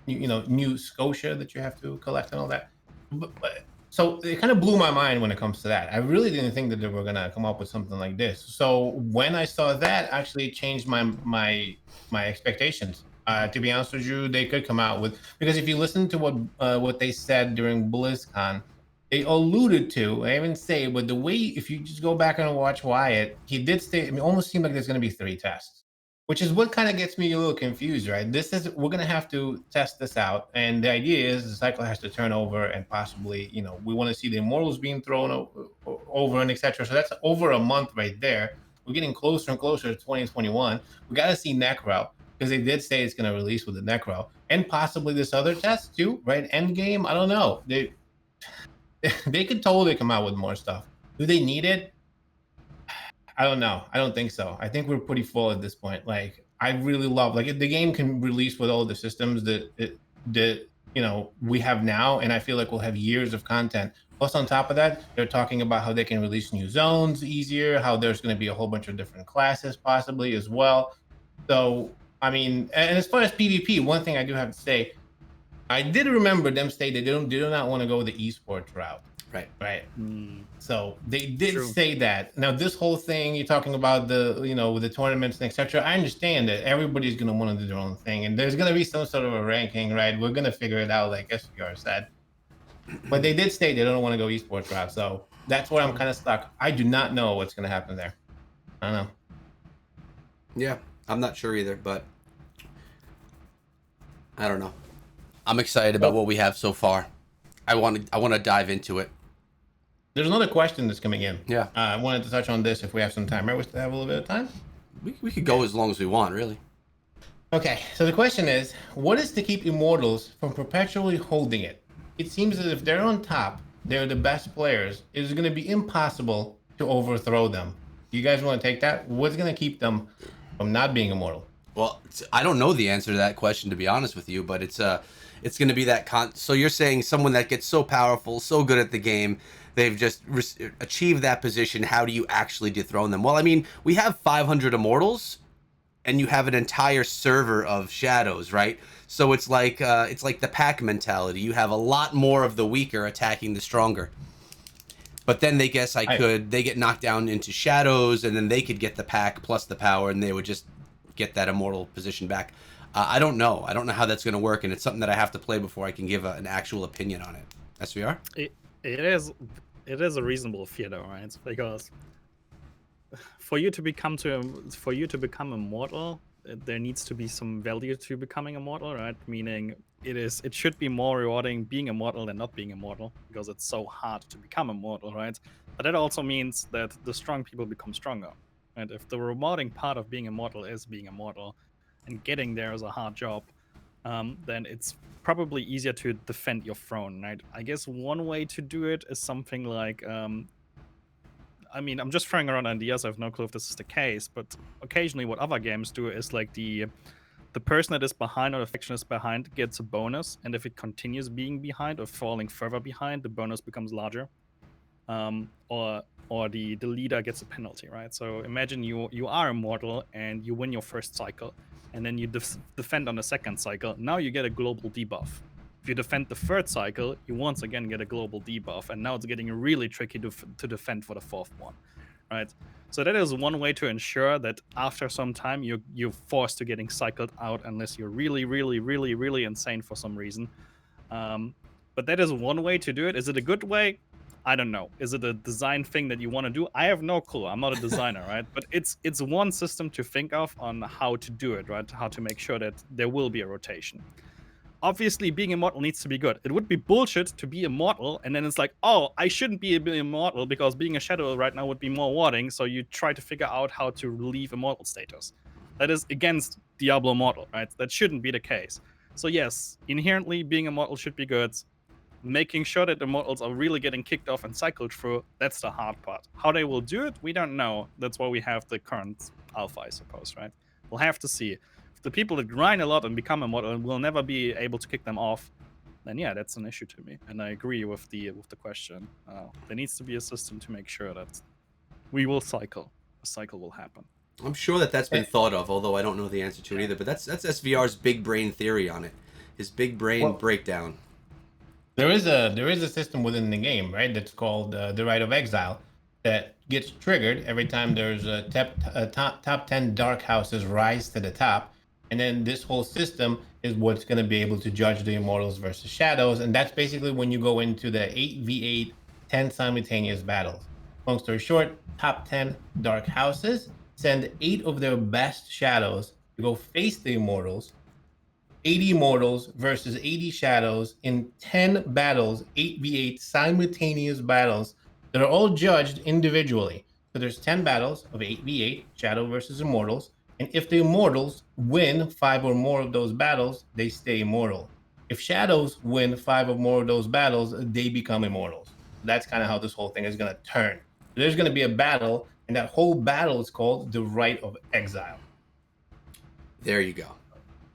new Scotia that you have to collect and all that. But so it kind of blew my mind when it comes to that. I really didn't think that they were gonna come up with something like this. So when I saw that, actually it changed my expectations. To be honest with you, they could come out with, because if you listen to what they said during BlizzCon, they alluded to, I didn't say, but the way, if you just go back and watch Wyatt, he did say, it almost seemed like there's going to be 3 tests, which is what kind of gets me a little confused, right? We're going to have to test this out. And the idea is the cycle has to turn over and possibly, we want to see the immortals being thrown over and etc. So that's over a month right there. We're getting closer and closer to 2021. We got to see Necro because they did say it's going to release with the Necro and possibly this other test too, right? Endgame. I don't know. They could totally come out with more stuff. Do they need it? I don't know. I don't think so. I think we're pretty full at this point. Like, I really love, like, if the game can release with all the systems that we have now, and I feel like we'll have years of content. Plus, on top of that, they're talking about how they can release new zones easier, how there's going to be a whole bunch of different classes possibly as well. So, I mean, and as far as PvP, one thing I do have to say, I did remember them say they do not want to go the esports route. Right. Right. Mm, So they did true. say that. Now, this whole thing you're talking about, with the tournaments and etc. I understand that everybody's going to want to do their own thing, and there's going to be some sort of a ranking, right? We're going to figure it out, like SVR said. But they did say they don't want to go esports route, so that's where I'm kind of stuck. I do not know what's going to happen there. I don't know. Yeah, I'm not sure either, but I don't know. I'm excited about what we have so far. I want to dive into it. There's another question that's coming in. Yeah. I wanted to touch on this if we have some time. Right, we still have a little bit of time. We could go as long as we want, really. Okay, so the question is, what is to keep immortals from perpetually holding it? It seems as if they're on top, they're the best players. It is going to be impossible to overthrow them. You guys want to take that? What's going to keep them from not being immortal? Well, I don't know the answer to that question, to be honest with you, but it's going to be that so you're saying someone that gets so powerful, so good at the game, they've just achieved that position. How do you actually dethrone them? Well, I mean, we have 500 immortals, and you have an entire server of shadows, right? So it's like the pack mentality. You have a lot more of the weaker attacking the stronger. But then they get knocked down into shadows, and then they could get the pack plus the power, and they would just get that immortal position back. I don't know. I don't know how that's going to work, and it's something that I have to play before I can give an actual opinion on it. SVR? It is a reasonable fear though, right? Because for you to become immortal, there needs to be some value to becoming immortal, right? Meaning it should be more rewarding being immortal than not being immortal, because it's so hard to become immortal, right? But that also means that the strong people become stronger. And if the rewarding part of being immortal is being immortal, and getting there is a hard job, then it's probably easier to defend your throne, right? I guess one way to do it is something like, I mean, I'm just throwing around ideas. I have no clue if this is the case, but occasionally what other games do is like the person that is behind or the faction is behind gets a bonus, and if it continues being behind or falling further behind, the bonus becomes larger. Or the leader gets a penalty, right? So imagine you are immortal and you win your first cycle, and then you defend on the second cycle. Now you get a global debuff. If you defend the third cycle, you once again get a global debuff, and now it's getting really tricky to defend for the fourth one, right? So that is one way to ensure that after some time you're forced to getting cycled out unless you're really, really, really, really insane for some reason. But that is one way to do it. Is it a good way? I don't know. Is it a design thing that you want to do? I have no clue. I'm not a designer, right? But it's one system to think of on how to do it, right? How to make sure that there will be a rotation. Obviously, being immortal needs to be good. It would be bullshit to be immortal, and then it's like, oh, I shouldn't be immortal because being a shadow right now would be more rewarding, so you try to figure out how to leave immortal status. That is against Diablo Immortal, right? That shouldn't be the case. So yes, inherently, being immortal should be good. making sure that the models are really getting kicked off and cycled through, that's the hard part. How they will do it, we don't know. That's why we have the current alpha, I suppose, right? We'll have to see. If the people that grind a lot and become a model will never be able to kick them off, then yeah, that's an issue to me. And I agree with the question. There needs to be a system to make sure that we will cycle. A cycle will happen. I'm sure that that's been thought of, although I don't know the answer to it either. But that's SVR's big brain theory on it. His big brain breakdown. There is a system within the game, right? That's called the Right of Exile, that gets triggered every time there's a top 10 dark houses rise to the top, and then this whole system is what's going to be able to judge the immortals versus shadows, and that's basically when you go into the 8v8 10 simultaneous battles. Long story short, top 10 dark houses send 8 of their best shadows to go face the immortals. 80 mortals versus 80 shadows in 10 battles, 8v8 simultaneous battles that are all judged individually. So there's 10 battles of 8v8, shadow versus immortals. And if the immortals win 5 or more of those battles, they stay immortal. If shadows win 5 or more of those battles, they become immortals. That's kind of how this whole thing is going to turn. There's going to be a battle, and that whole battle is called the Right of Exile. There you go.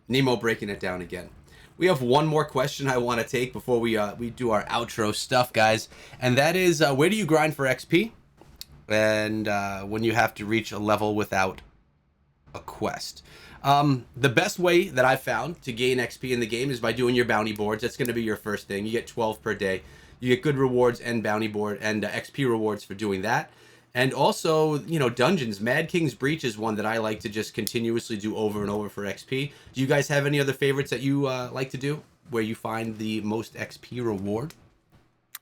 Nemo breaking it down again. We have one more question I want to take before we do our outro stuff, guys, and that is where do you grind for XP, and when you have to reach a level without a quest. The best way that I've found to gain XP in the game is by doing your bounty boards. That's going to be your first thing. You get 12 per day. You get good rewards and bounty board and XP rewards for doing that. And also, you know, dungeons. Mad King's Breach is one that I like to just continuously do over and over for XP. Do you guys have any other favorites that you like to do where you find the most XP reward?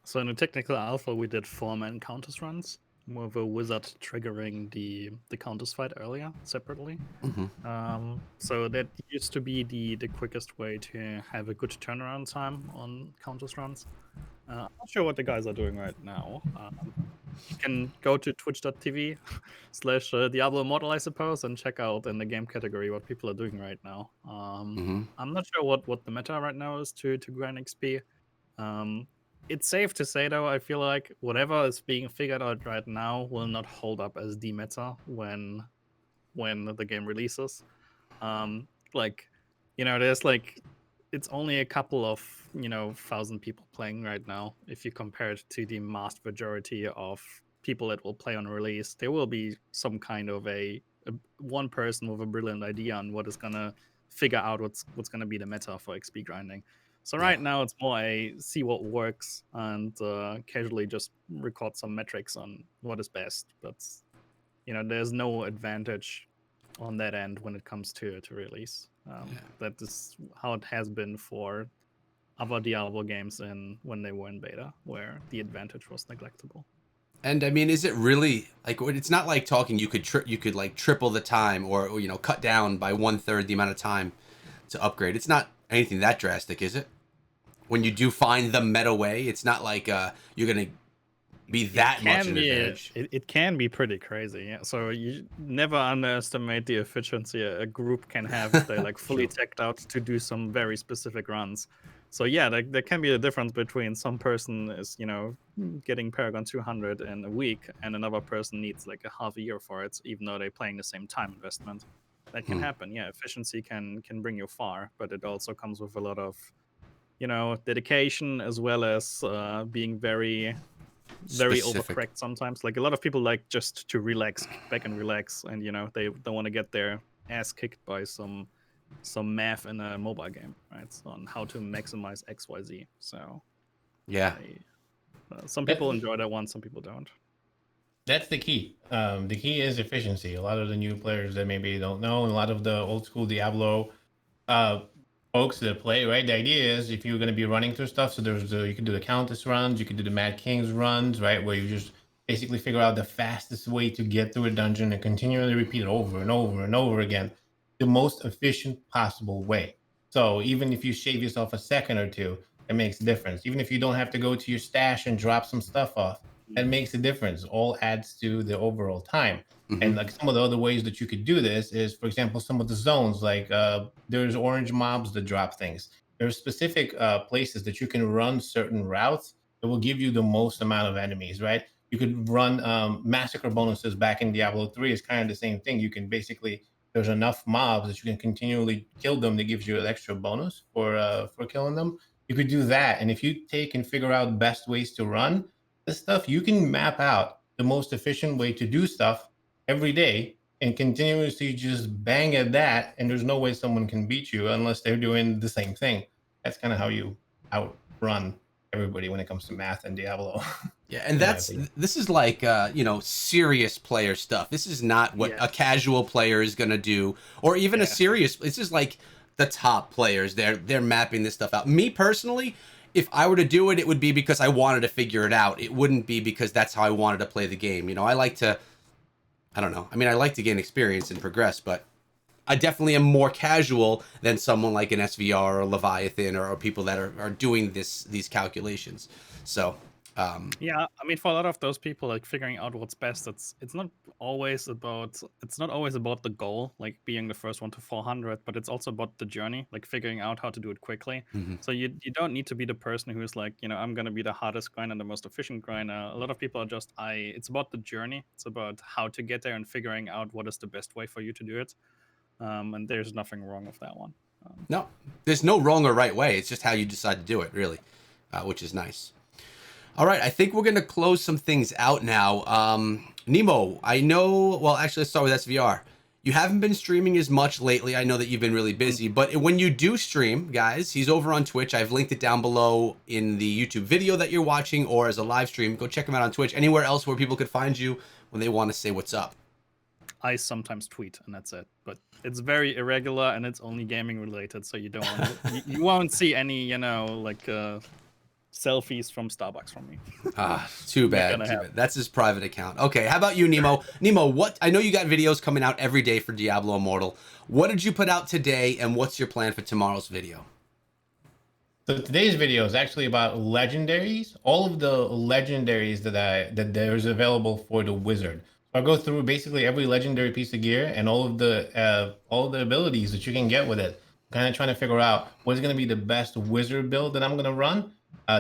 So in the technical alpha, we did 4-man counters runs with a wizard triggering the counters fight earlier separately. So that used to be the quickest way to have a good turnaround time on counters runs. I'm not sure what the guys are doing right now. You can go to twitch.tv/Diablo Immortal, I suppose, and check out in the game category what people are doing right now. I'm not sure what the meta right now is to grind XP. It's safe to say, though, I feel like whatever is being figured out right now will not hold up as the meta when the game releases. Like, you know, there's like, it's only a couple of, you know, 1,000 people playing right now. If you compare it to the vast majority of people that will play on release, there will be some kind of a one person with a brilliant idea on what is gonna figure out what's gonna be the meta for XP grinding. So right now it's more a see what works and casually just record some metrics on what is best. But you know, there's no advantage on that end when it comes to release. That is how it has been for other Diablo games when they were in beta, where the advantage was neglectable. And I mean, is it really like? It's not like talking. You could like triple the time, or you know, cut down by 1/3 the amount of time to upgrade. It's not anything that drastic, is it? When you do find the meta way, it's not like you're gonna be that much an advantage. It can be pretty crazy. Yeah. So you never underestimate the efficiency a group can have if they like fully teched out to do some very specific runs. So yeah, there can be a difference between some person is, you know, getting Paragon 200 in a week and another person needs like a half a year for it, even though they're playing the same time investment. That can happen. Yeah, efficiency can bring you far, but it also comes with a lot of, you know, dedication as well as being very overcorrect sometimes. Like a lot of people like just to relax, kick back and relax, and you know they don't want to get their ass kicked by some math in a mobile game, right? So on how to maximize XYZ. So yeah, some people enjoy that one, some people don't. That's the key. The key is efficiency. A lot of the new players that maybe don't know, and a lot of the old school Diablo folks that play, right? The idea is if you're going to be running through stuff, so you can do the Countess runs, you can do the Mad King's runs, right? Where you just basically figure out the fastest way to get through a dungeon and continually repeat it over and over and over again, the most efficient possible way. So even if you shave yourself a second or two, it makes a difference. Even if you don't have to go to your stash and drop some stuff off, that makes a difference. All adds to the overall time. And like some of the other ways that you could do this is, for example, some of the zones, like there's orange mobs that drop things. there are specific places that you can run certain routes that will give you the most amount of enemies, right? You could run massacre bonuses back in Diablo 3. It's kind of the same thing. You can basically, there's enough mobs that you can continually kill them that gives you an extra bonus for killing them. You could do that. And if you take and figure out best ways to run this stuff, you can map out the most efficient way to do stuff every day and continuously just bang at that. And there's no way someone can beat you unless they're doing the same thing. That's kind of how you outrun everybody when it comes to math and Diablo. Yeah, and this is like serious player stuff. This is not what a casual player is gonna do, or even a serious. This is like the top players. They're mapping this stuff out. Me personally, if I were to do it, it would be because I wanted to figure it out. It wouldn't be because that's how I wanted to play the game. I like to. I don't know. I mean, I like to gain experience and progress, but I definitely am more casual than someone like an SVR or Leviathan or people that are doing these calculations. So, yeah, I mean, for a lot of those people, like figuring out what's best, it's not always about the goal, like being the first one to 400, but it's also about the journey, like figuring out how to do it quickly. So you don't need to be the person who's like, I'm gonna be the hardest grinder and the most efficient grinder. A lot of people are just it's about the journey. It's about how to get there and figuring out what is the best way for you to do it. And there's nothing wrong with that one. No, there's no wrong or right way. It's just how you decide to do it, really, which is nice. All right, I think we're going to close some things out now. Nemo, I know, well, actually, let's start with SVR. You haven't been streaming as much lately. I know that you've been really busy, but when you do stream, guys, he's over on Twitch. I've linked it down below in the YouTube video that you're watching or as a live stream. Go check him out on Twitch. Anywhere else where people could find you when they want to say what's up. I sometimes tweet, and that's it. But it's very irregular, and it's only gaming related, so you don't want you won't see any, selfies from Starbucks from me. Too bad. That's his private account. Okay, how about you, Nemo? Nemo, I know you got videos coming out every day for Diablo Immortal. What did you put out today, and what's your plan for tomorrow's video? So today's video is actually about legendaries, all of the legendaries that there's available for the wizard. So I'll go through basically every legendary piece of gear and all of the abilities that you can get with it. Kind of trying to figure out what's going to be the best wizard build that I'm going to run.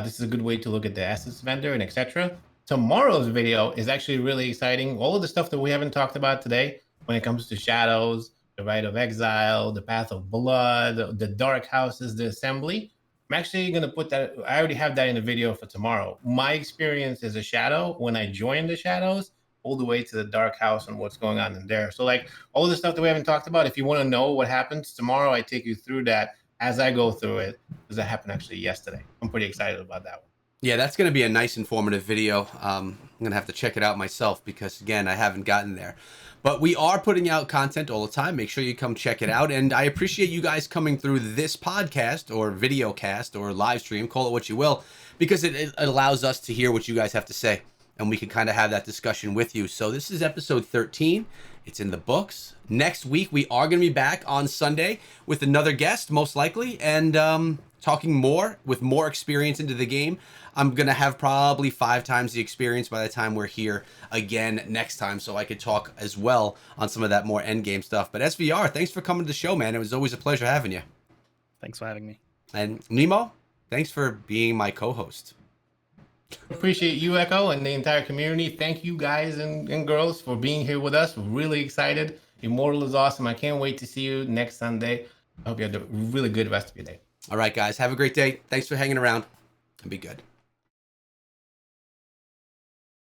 This is a good way to look at the assets vendor and etc. Tomorrow's video is actually really exciting. All of the stuff that we haven't talked about today when it comes to shadows, the Rite of Exile, the Path of Blood, the Dark Houses, the Assembly. I'm actually going to put that, I already have that in the video for tomorrow. My experience as a shadow when I joined the shadows, all the way to the Dark House and what's going on in there. So like all the stuff that we haven't talked about, if you want to know what happens tomorrow, I take you through that as I go through it, because that happened actually yesterday. I'm pretty excited about that one. Yeah, that's going to be a nice informative video. I'm going to have to check it out myself because, again, I haven't gotten there. But we are putting out content all the time. Make sure you come check it out. And I appreciate you guys coming through this podcast or video cast or live stream, call it what you will, because it allows us to hear what you guys have to say. And we can kind of have that discussion with you. So this is episode 13. It's in the books. Next week, we are going to be back on Sunday with another guest, most likely, and talking more with more experience into the game. I'm going to have probably 5 times the experience by the time we're here again next time, so I could talk as well on some of that more endgame stuff. But SVR, thanks for coming to the show, man. It was always a pleasure having you. Thanks for having me. And Nemo, thanks for being my co-host. Appreciate you, Echo, and the entire community. Thank you guys and girls for being here with us. We're really excited. Immortal is awesome. I can't wait to see you next Sunday. I hope you have a really good rest of your day. All right, guys. Have a great day. Thanks for hanging around, and be good.